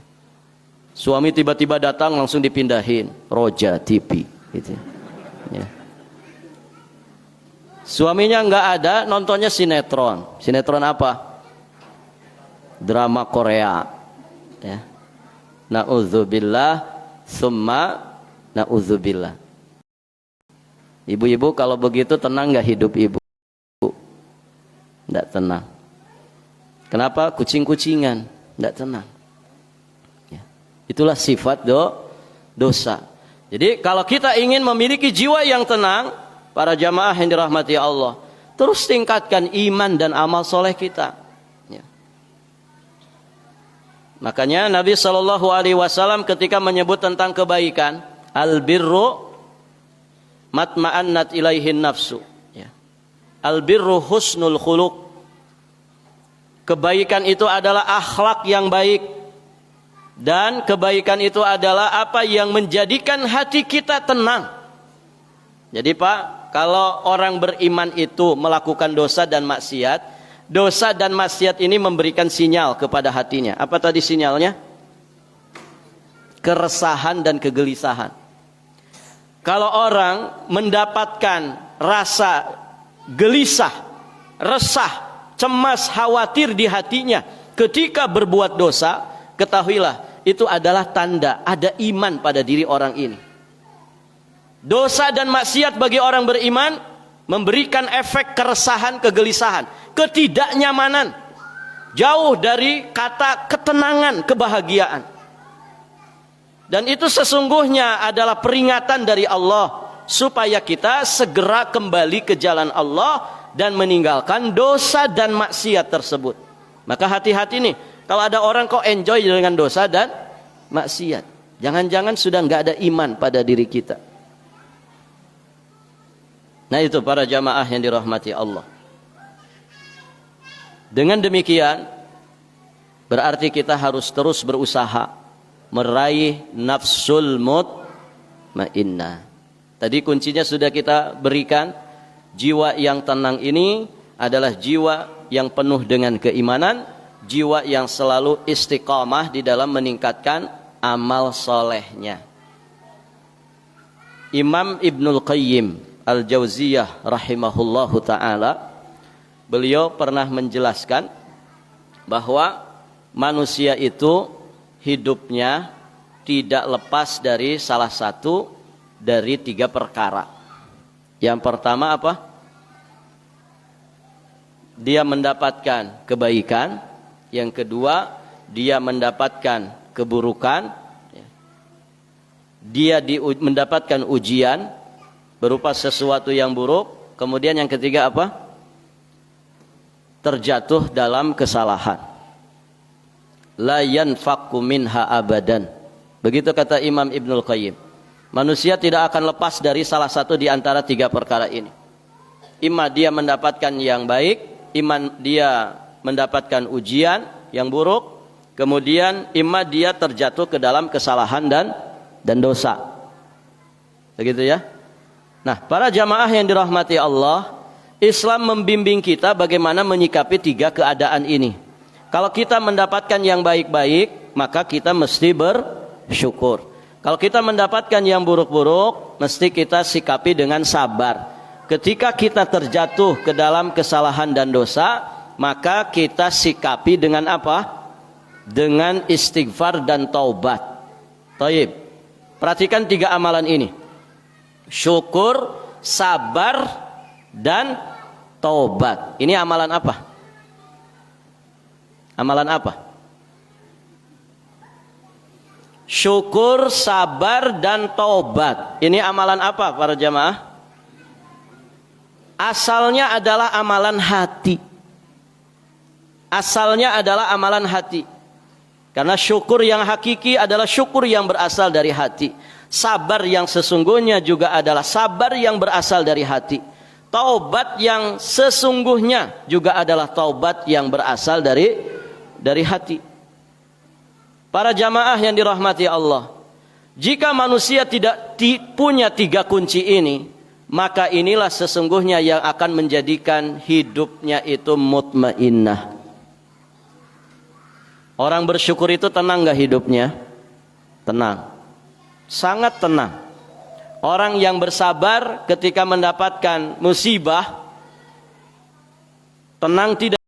Suami tiba-tiba datang langsung dipindahin Roja TV, gitu. Ya. Suaminya nggak ada, nontonnya sinetron. Sinetron apa? Drama Korea, ya. Na'udzubillah, summa na'udzubillah. Ibu-ibu kalau begitu tenang nggak hidup ibu? Nggak tenang. Kenapa? Kucing-kucingan, nggak tenang. Ya. Itulah sifat dosa. Jadi kalau kita ingin memiliki jiwa yang tenang, para jamaah yang dirahmati Allah, terus tingkatkan iman dan amal soleh kita. Ya. Makanya Nabi SAW ketika menyebut tentang kebaikan, al-birru matma'annat ilaihin nafsu. Ya. Al-birru husnul khuluq. Kebaikan itu adalah akhlak yang baik. Dan kebaikan itu adalah apa yang menjadikan hati kita tenang. Jadi Pak, kalau orang beriman itu melakukan dosa dan maksiat, dosa dan maksiat ini memberikan sinyal kepada hatinya. Apa tadi sinyalnya? Keresahan dan kegelisahan. Kalau orang mendapatkan rasa gelisah, resah, cemas, khawatir di hatinya ketika berbuat dosa, ketahuilah itu adalah tanda ada iman pada diri orang ini. Dosa dan maksiat bagi orang beriman memberikan efek keresahan, kegelisahan, ketidaknyamanan, jauh dari kata ketenangan, kebahagiaan. Dan itu sesungguhnya adalah peringatan dari Allah supaya kita segera kembali ke jalan Allah dan meninggalkan dosa dan maksiat tersebut. Maka hati-hati nih, kalau ada orang kok enjoy dengan dosa dan maksiat, jangan-jangan sudah nggak ada iman pada diri kita. Nah itu para jamaah yang dirahmati Allah. Dengan demikian berarti kita harus terus berusaha meraih nafsul mutmainnah. Tadi kuncinya sudah kita berikan. Jiwa yang tenang ini adalah jiwa yang penuh dengan keimanan, jiwa yang selalu istiqamah di dalam meningkatkan amal solehnya. Imam Ibnul Qayyim Al-Jauziyah rahimahullahu ta'ala, beliau pernah menjelaskan bahwa manusia itu hidupnya tidak lepas dari salah satu dari 3 perkara. Yang pertama apa? Dia mendapatkan kebaikan. Yang kedua, dia mendapatkan keburukan. Dia mendapatkan ujian berupa sesuatu yang buruk. Kemudian yang ketiga apa? Terjatuh dalam kesalahan. La yanfaqu minha abadan. Begitu kata Imam Ibnul Qayyim. Manusia tidak akan lepas dari salah satu di antara 3 perkara ini. Imma dia mendapatkan yang baik, iman dia mendapatkan ujian yang buruk, kemudian imma dia terjatuh ke dalam kesalahan dan dosa. Begitu ya. Nah, para jamaah yang dirahmati Allah, Islam membimbing kita bagaimana menyikapi 3 keadaan ini. Kalau kita mendapatkan yang baik-baik, maka kita mesti bersyukur. Kalau kita mendapatkan yang buruk-buruk, mesti kita sikapi dengan sabar. Ketika kita terjatuh ke dalam kesalahan dan dosa, maka kita sikapi dengan apa? Dengan istighfar dan taubat. Taib. Perhatikan 3 amalan ini. Syukur, sabar, dan taubat. Ini amalan apa? Amalan apa? Syukur, sabar, dan taubat. Ini amalan apa para jamaah? Asalnya adalah amalan hati. Asalnya adalah amalan hati. Karena syukur yang hakiki adalah syukur yang berasal dari hati. Sabar yang sesungguhnya juga adalah sabar yang berasal dari hati. Taubat yang sesungguhnya juga adalah taubat yang berasal dari hati. Para jamaah yang dirahmati Allah, jika manusia tidak punya 3 kunci ini, maka inilah sesungguhnya yang akan menjadikan hidupnya itu mutmainnah. Orang bersyukur itu tenang gak hidupnya? Tenang, sangat tenang. Orang yang bersabar ketika mendapatkan musibah, tenang tidak.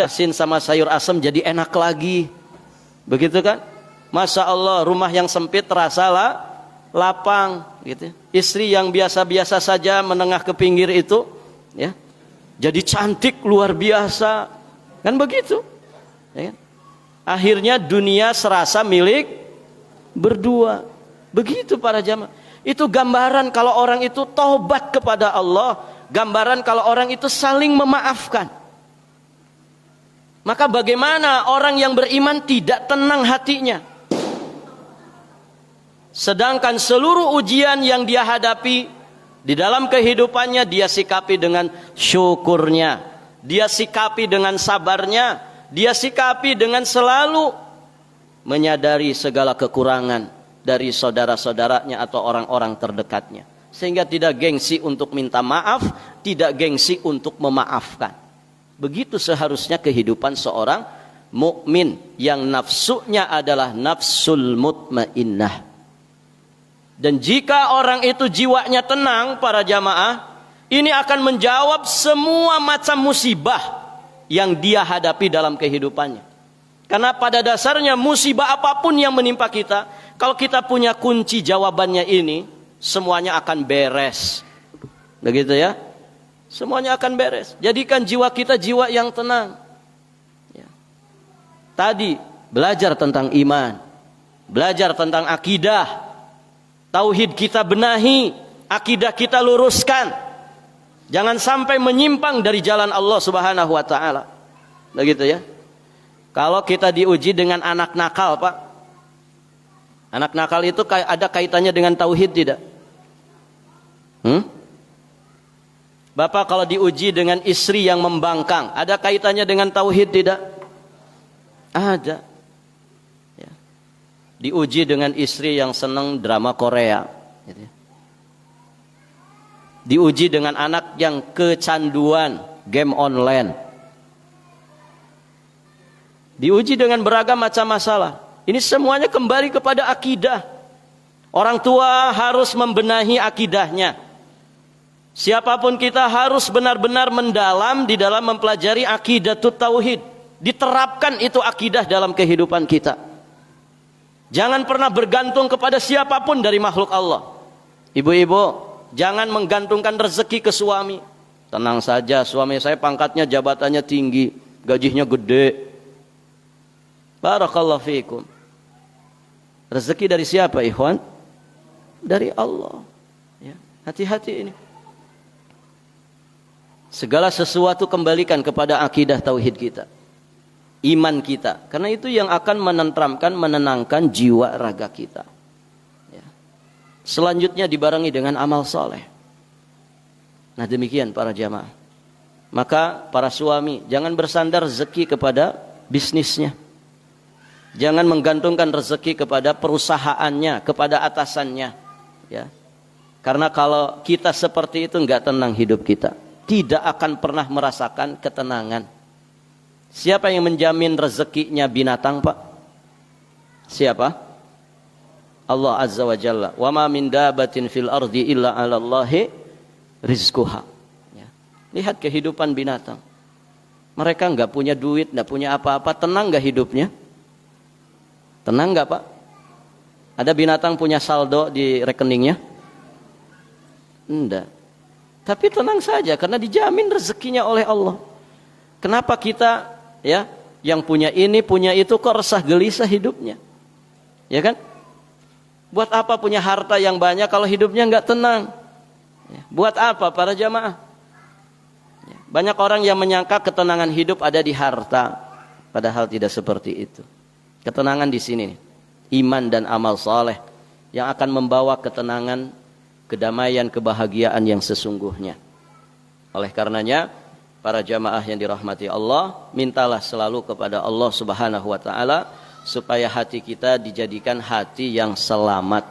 asin sama sayur asam jadi enak lagi. Begitu kan? Masya Allah, rumah yang sempit terasa lapang gitu. Istri yang biasa-biasa saja menengah ke pinggir itu ya, jadi cantik luar biasa. Kan begitu ya kan? Akhirnya dunia serasa milik berdua. Begitu para jamaah. Itu gambaran kalau orang itu taubat kepada Allah, gambaran kalau orang itu saling memaafkan. Maka bagaimana orang yang beriman tidak tenang hatinya, sedangkan seluruh ujian yang dia hadapi di dalam kehidupannya dia sikapi dengan syukurnya, dia sikapi dengan sabarnya, dia sikapi dengan selalu menyadari segala kekurangan dari saudara-saudaranya atau orang-orang terdekatnya, sehingga tidak gengsi untuk minta maaf, tidak gengsi untuk memaafkan. Begitu seharusnya kehidupan seorang mukmin yang nafsunya adalah nafsul mutmainnah. Dan jika orang itu jiwanya tenang para jamaah, ini akan menjawab semua macam musibah yang dia hadapi dalam kehidupannya. Karena pada dasarnya musibah apapun yang menimpa kita, kalau kita punya kunci jawabannya ini, semuanya akan beres. Begitu ya? Semuanya akan beres. Jadikan jiwa kita jiwa yang tenang ya. Tadi belajar tentang iman, belajar tentang akidah, tauhid kita benahi, akidah kita luruskan, jangan sampai menyimpang dari jalan Allah Subhanahu wa ta'ala. Begitu ya. Kalau kita diuji dengan anak nakal Pak, anak nakal itu ada kaitannya dengan tauhid tidak? Bapak kalau diuji dengan istri yang membangkang, ada kaitannya dengan tauhid tidak? Ada ya. Diuji dengan istri yang senang drama Korea gitu. Diuji dengan anak yang kecanduan game online, diuji dengan beragam macam masalah. Ini semuanya kembali kepada akidah. Orang tua harus membenahi akidahnya. Siapapun kita harus benar-benar mendalam di dalam mempelajari aqidatut tauhid. Diterapkan itu akidah dalam kehidupan kita. Jangan pernah bergantung kepada siapapun dari makhluk Allah. Ibu-ibu, jangan menggantungkan rezeki ke suami. Tenang saja, suami saya pangkatnya, jabatannya tinggi, gajinya gede. Barakallahu fiikum. Rezeki dari siapa, ikhwan? Dari Allah ya. Hati-hati ini. Segala sesuatu kembalikan kepada akidah tauhid kita, iman kita, karena itu yang akan menenteramkan, menenangkan jiwa raga kita ya. Selanjutnya dibarengi dengan amal soleh. Nah demikian para jamaah. Maka para suami jangan bersandar rezeki kepada bisnisnya, jangan menggantungkan rezeki kepada perusahaannya, kepada atasannya ya. Karena kalau kita seperti itu enggak tenang hidup kita, tidak akan pernah merasakan ketenangan. Siapa yang menjamin rezekinya binatang Pak? Siapa? Allah Azza wa Jalla. Wa ma min dabatin fil ardi illa 'ala Allahi rizquha ya. Lihat kehidupan binatang. Mereka enggak punya duit, enggak punya apa-apa, tenang enggak hidupnya? Tenang enggak Pak? Ada binatang punya saldo di rekeningnya? Enggak. Tapi tenang saja karena dijamin rezekinya oleh Allah. Kenapa kita ya yang punya ini punya itu kok resah gelisah hidupnya? Ya kan? Buat apa punya harta yang banyak kalau hidupnya enggak tenang? Ya. Buat apa para jamaah? Ya. Banyak orang yang menyangka ketenangan hidup ada di harta, padahal tidak seperti itu. Ketenangan di sini, iman dan amal saleh yang akan membawa ketenangan, kedamaian, kebahagiaan yang sesungguhnya. Oleh karenanya para jamaah yang dirahmati Allah, mintalah selalu kepada Allah Subhanahu wa ta'ala supaya hati kita dijadikan hati yang selamat.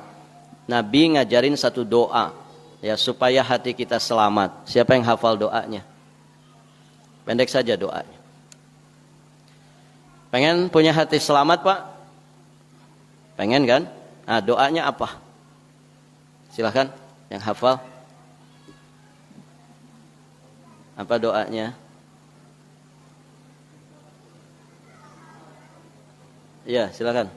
Nabi ngajarin satu doa ya supaya hati kita selamat. Siapa yang hafal doanya? Pendek saja doanya. Pengen punya hati selamat Pak? Pengen kan? Nah doanya apa? Silahkan yang hafal. Apa doanya? Ya, silakan.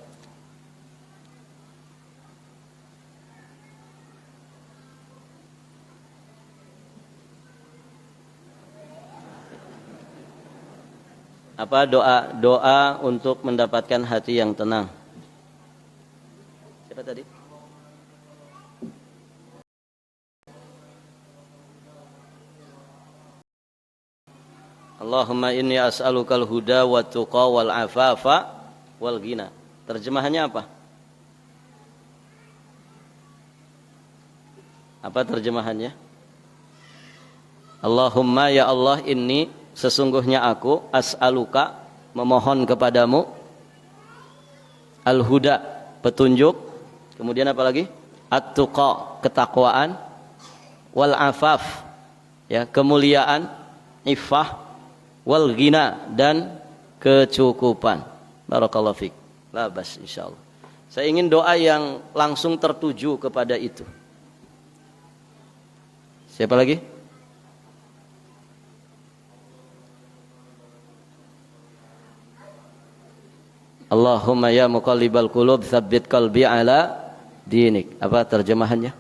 Apa doa untuk mendapatkan hati yang tenang? Siapa tadi? Allahumma inni as'alukal huda wa tuqa wal afafa wal ghina. Terjemahannya apa? Apa terjemahannya? Allahumma ya Allah, inni sesungguhnya aku as'aluka memohon kepadamu al-huda petunjuk, kemudian apa lagi? At-tuqa ketakwaan, wal afaf ya kemuliaan, iffah, wal ghina dan kecukupan. Barakallahu fiik. La bas insyaallah. Saya ingin doa yang langsung tertuju kepada itu. Siapa lagi? Allahumma ya muqallibal qulub tsabbit qalbi ala dinik. Apa terjemahannya?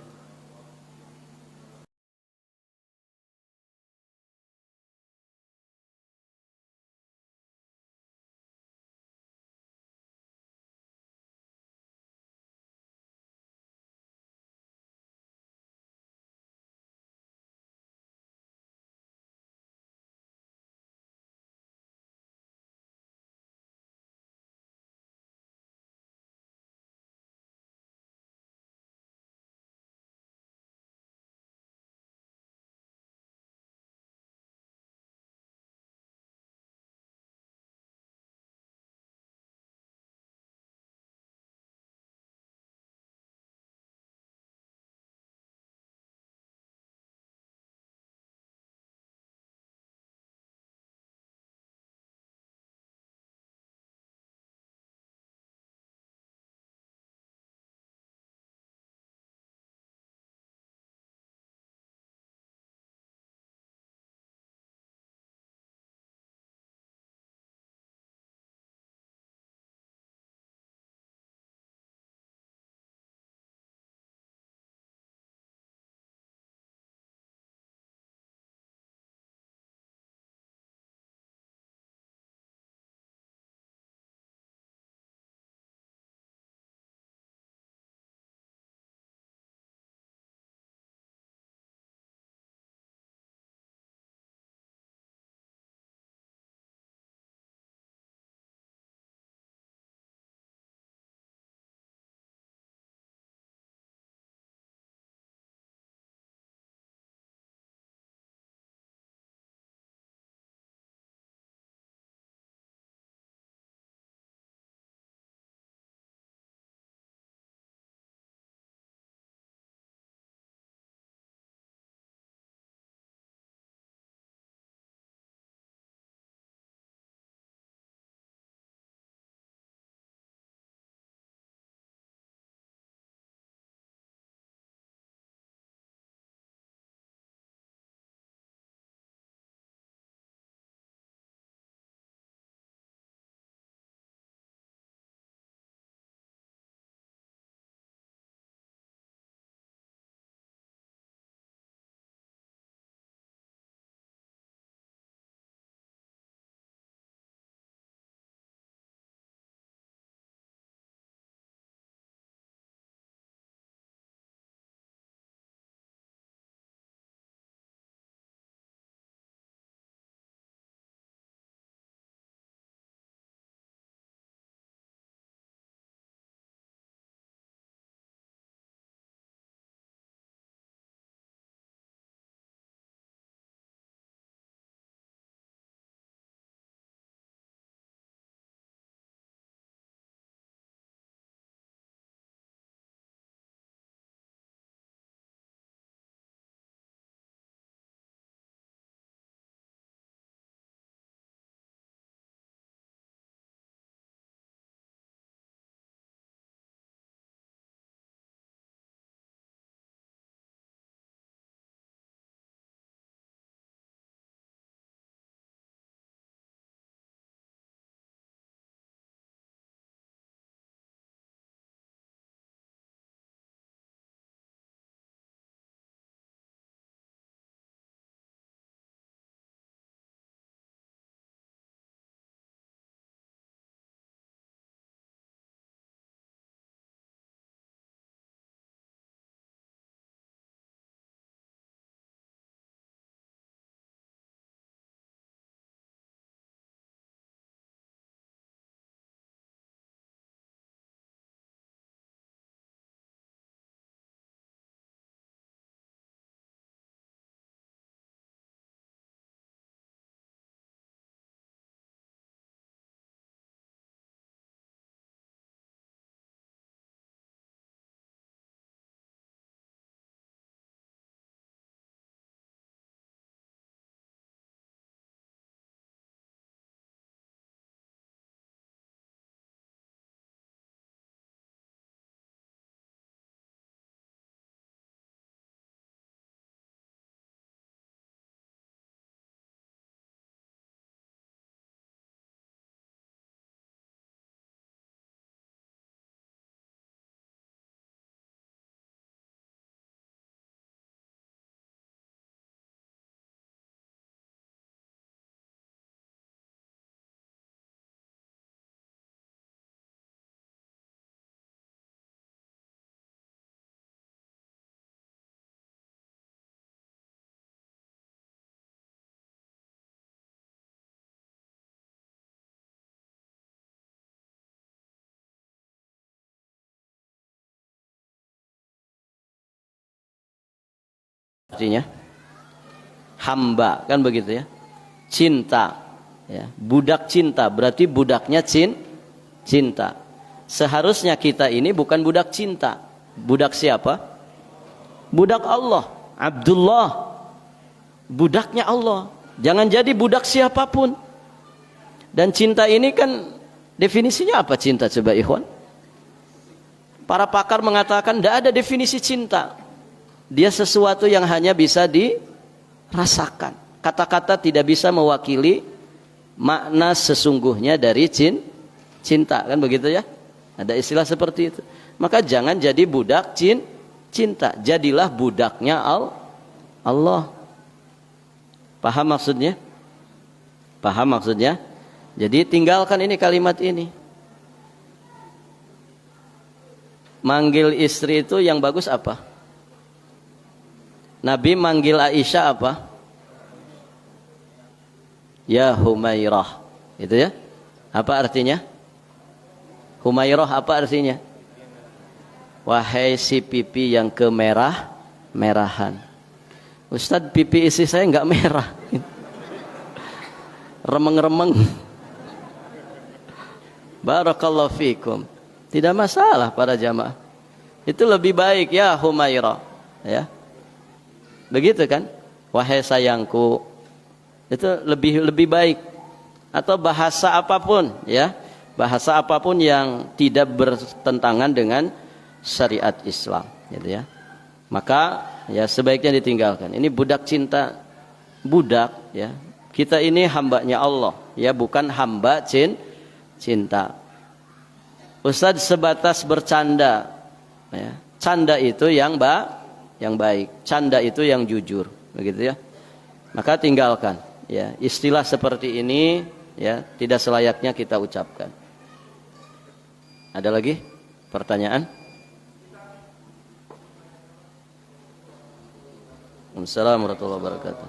artinya? Hamba, kan begitu ya. Cinta, ya. Budak cinta, berarti budaknya cinta. Seharusnya kita ini bukan budak cinta. Budak siapa? Budak Allah, Abdullah. Budaknya Allah. Jangan jadi budak siapapun. Dan cinta ini kan definisinya apa cinta coba ikhwan? Para pakar mengatakan tidak ada definisi cinta. Dia sesuatu yang hanya bisa dirasakan. Kata-kata tidak bisa mewakili makna sesungguhnya dari cinta, kan begitu ya? Ada istilah seperti itu. Maka jangan jadi budak cinta. Jadilah budaknya Allah. Paham maksudnya? Paham maksudnya? Jadi tinggalkan ini kalimat ini. Manggil istri itu yang bagus apa? Nabi manggil Aisyah apa? Ya Humairah. Itu ya? Apa artinya? Humairah apa artinya? Wahai si pipi yang kemerah-merahan. Ustadz, pipi istri saya enggak merah. Remeng-remeng. Barakallahu fikum. Tidak masalah para jamaah. Itu lebih baik ya Humairah, ya. Begitu kan? Wahai sayangku. Itu lebih baik. Atau bahasa apapun, ya. Bahasa apapun yang tidak bertentangan dengan syariat Islam, gitu ya. Maka ya sebaiknya ditinggalkan. Ini budak cinta. Budak, ya. Kita ini hambanya Allah, ya, bukan hamba cinta. Ustadz sebatas bercanda, ya. Canda itu yang baik, canda itu yang jujur, begitu ya. Maka tinggalkan, ya. Istilah seperti ini, ya, tidak selayaknya kita ucapkan. Ada lagi pertanyaan? Assalamualaikum warahmatullahi wabarakatuh.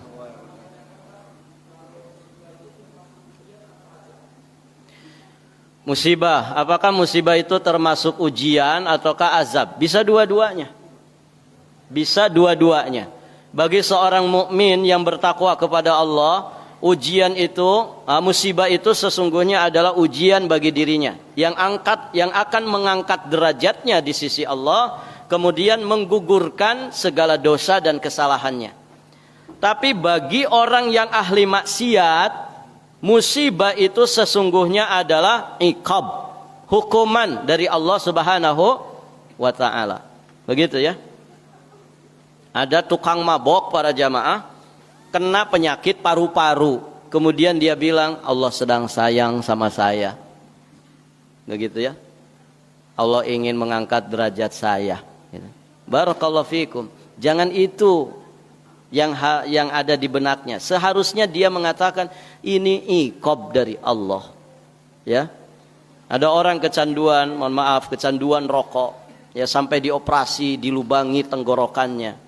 Musibah, apakah musibah itu termasuk ujian ataukah azab? Bisa dua-duanya. Bisa dua-duanya. Bagi seorang mukmin yang bertakwa kepada Allah, ujian itu, musibah itu sesungguhnya adalah ujian bagi dirinya yang akan mengangkat derajatnya di sisi Allah, kemudian menggugurkan segala dosa dan kesalahannya. Tapi bagi orang yang ahli maksiat, musibah itu sesungguhnya adalah iqab, hukuman dari Allah Subhanahu wa taala. Begitu ya. Ada tukang mabok para jamaah, kena penyakit paru-paru. Kemudian dia bilang, Allah sedang sayang sama saya. Begitu ya. Allah ingin mengangkat derajat saya. Barakallahu fikum. Jangan itu yang ada di benaknya. Seharusnya dia mengatakan ini iqab dari Allah. Ya. Ada orang kecanduan, mohon maaf, kecanduan rokok, ya, sampai dioperasi, dilubangi tenggorokannya.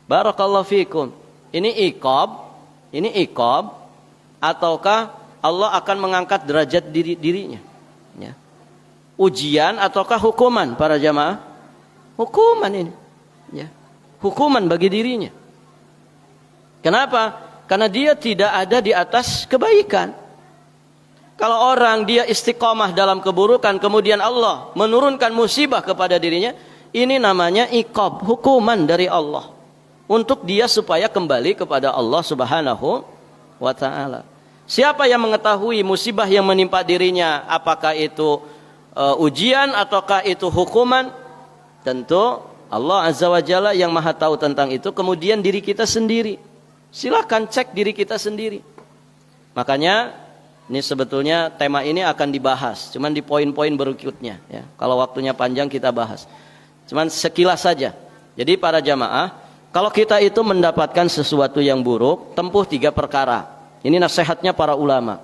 Barakallahu fikum. Ini iqab ataukah Allah akan mengangkat derajat dirinya? Ya. Ujian ataukah hukuman para jamaah? Hukuman ini. Ya. Hukuman bagi dirinya. Kenapa? Karena dia tidak ada di atas kebaikan. Kalau orang dia istiqomah dalam keburukan, kemudian Allah menurunkan musibah kepada dirinya, ini namanya iqab, hukuman dari Allah untuk dia supaya kembali kepada Allah Subhanahu wa taala. Siapa yang mengetahui musibah yang menimpa dirinya, apakah itu ujian ataukah itu hukuman? Tentu Allah Azza wa Jalla yang Maha tahu tentang itu. Kemudian diri kita sendiri. Silakan cek diri kita sendiri. Makanya ini sebetulnya tema ini akan dibahas, cuman di poin-poin berikutnya, ya. Kalau waktunya panjang kita bahas. Cuman sekilas saja. Jadi para jamaah, kalau kita itu mendapatkan sesuatu yang buruk, tempuh 3 perkara. Ini nasihatnya para ulama.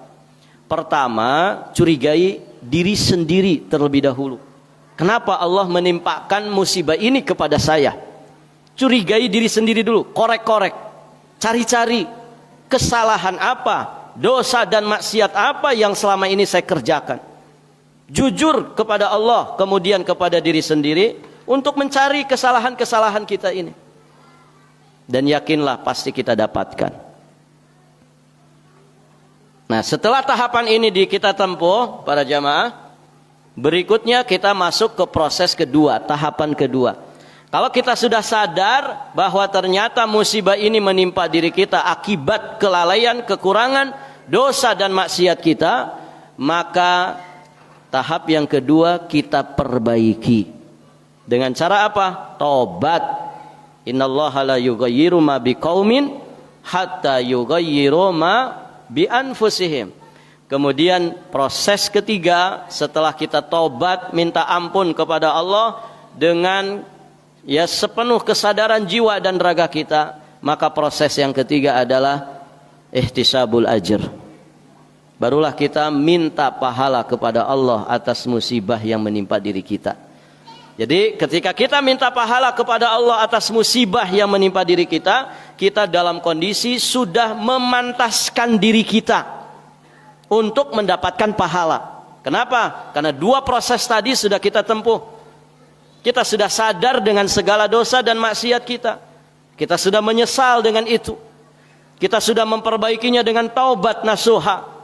Pertama, curigai diri sendiri terlebih dahulu. Kenapa Allah menimpakan musibah ini kepada saya? Curigai diri sendiri dulu, korek-korek. Cari-cari kesalahan apa, dosa dan maksiat apa yang selama ini saya kerjakan. Jujur kepada Allah, kemudian kepada diri sendiri untuk mencari kesalahan-kesalahan kita ini. Dan yakinlah pasti kita dapatkan. Nah, setelah tahapan ini kita tempuh para jamaah, berikutnya kita masuk ke proses kedua, tahapan kedua. Kalau kita sudah sadar bahwa ternyata musibah ini menimpa diri kita akibat kelalaian, kekurangan, dosa dan maksiat kita, maka tahap yang kedua kita perbaiki. Dengan cara apa? Tobat. Innallaha la yughayyiru ma biqaumin hatta yughayyiru ma bi anfusihim. Kemudian proses ketiga setelah kita tobat, minta ampun kepada Allah dengan sepenuh kesadaran jiwa dan raga kita, maka proses yang ketiga adalah ihtisabul ajr. Barulah kita minta pahala kepada Allah atas musibah yang menimpa diri kita. Jadi ketika kita minta pahala kepada Allah atas musibah yang menimpa diri kita, kita dalam kondisi sudah memantaskan diri kita untuk mendapatkan pahala. Kenapa? Karena dua proses tadi sudah kita tempuh. Kita sudah sadar dengan segala dosa dan maksiat kita. Kita sudah menyesal dengan itu. Kita sudah memperbaikinya dengan taubat nasuha.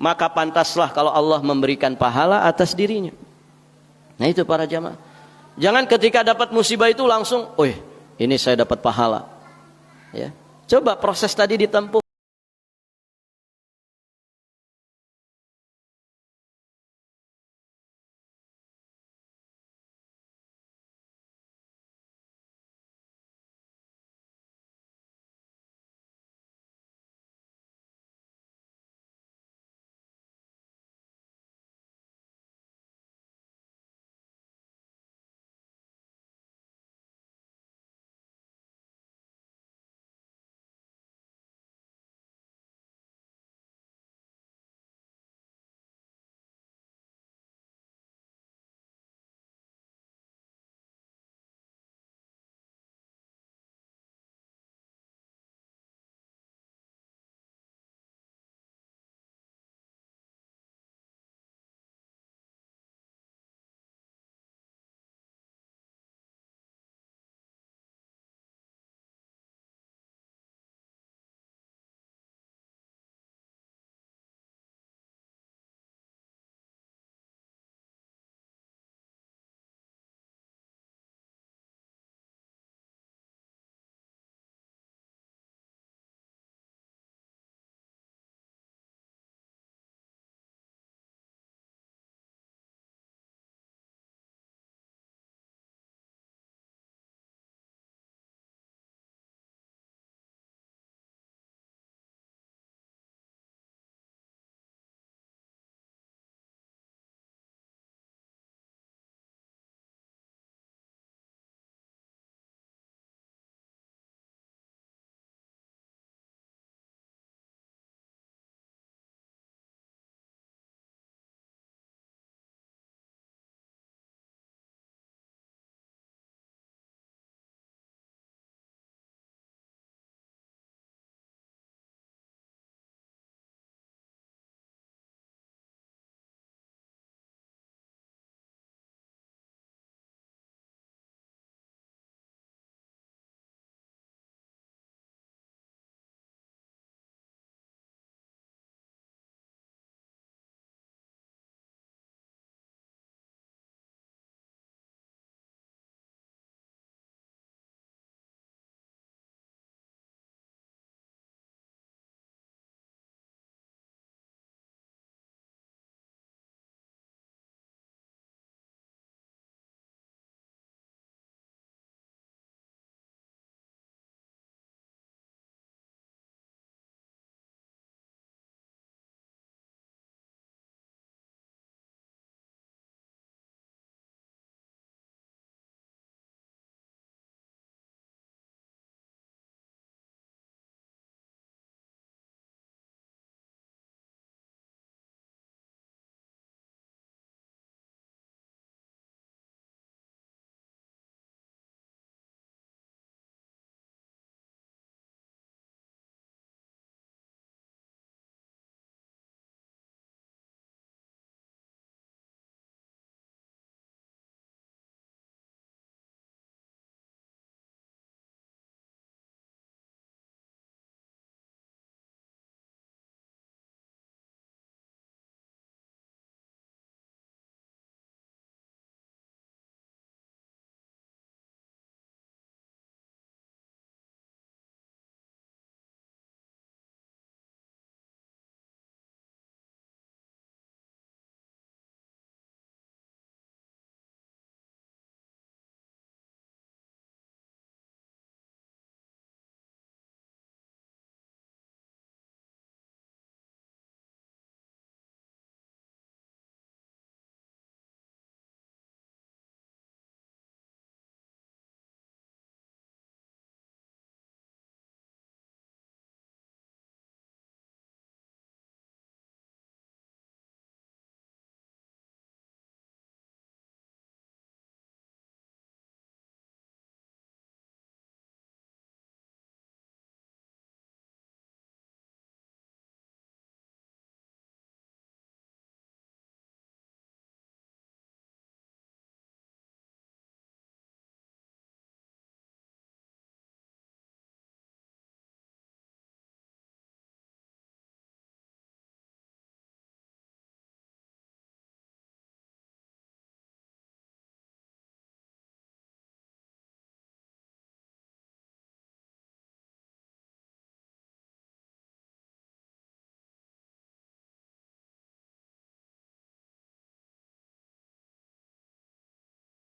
Maka pantaslah kalau Allah memberikan pahala atas dirinya. Nah itu para jamaah. Jangan ketika dapat musibah itu langsung, ini saya dapat pahala. Ya. Coba proses tadi ditempuh.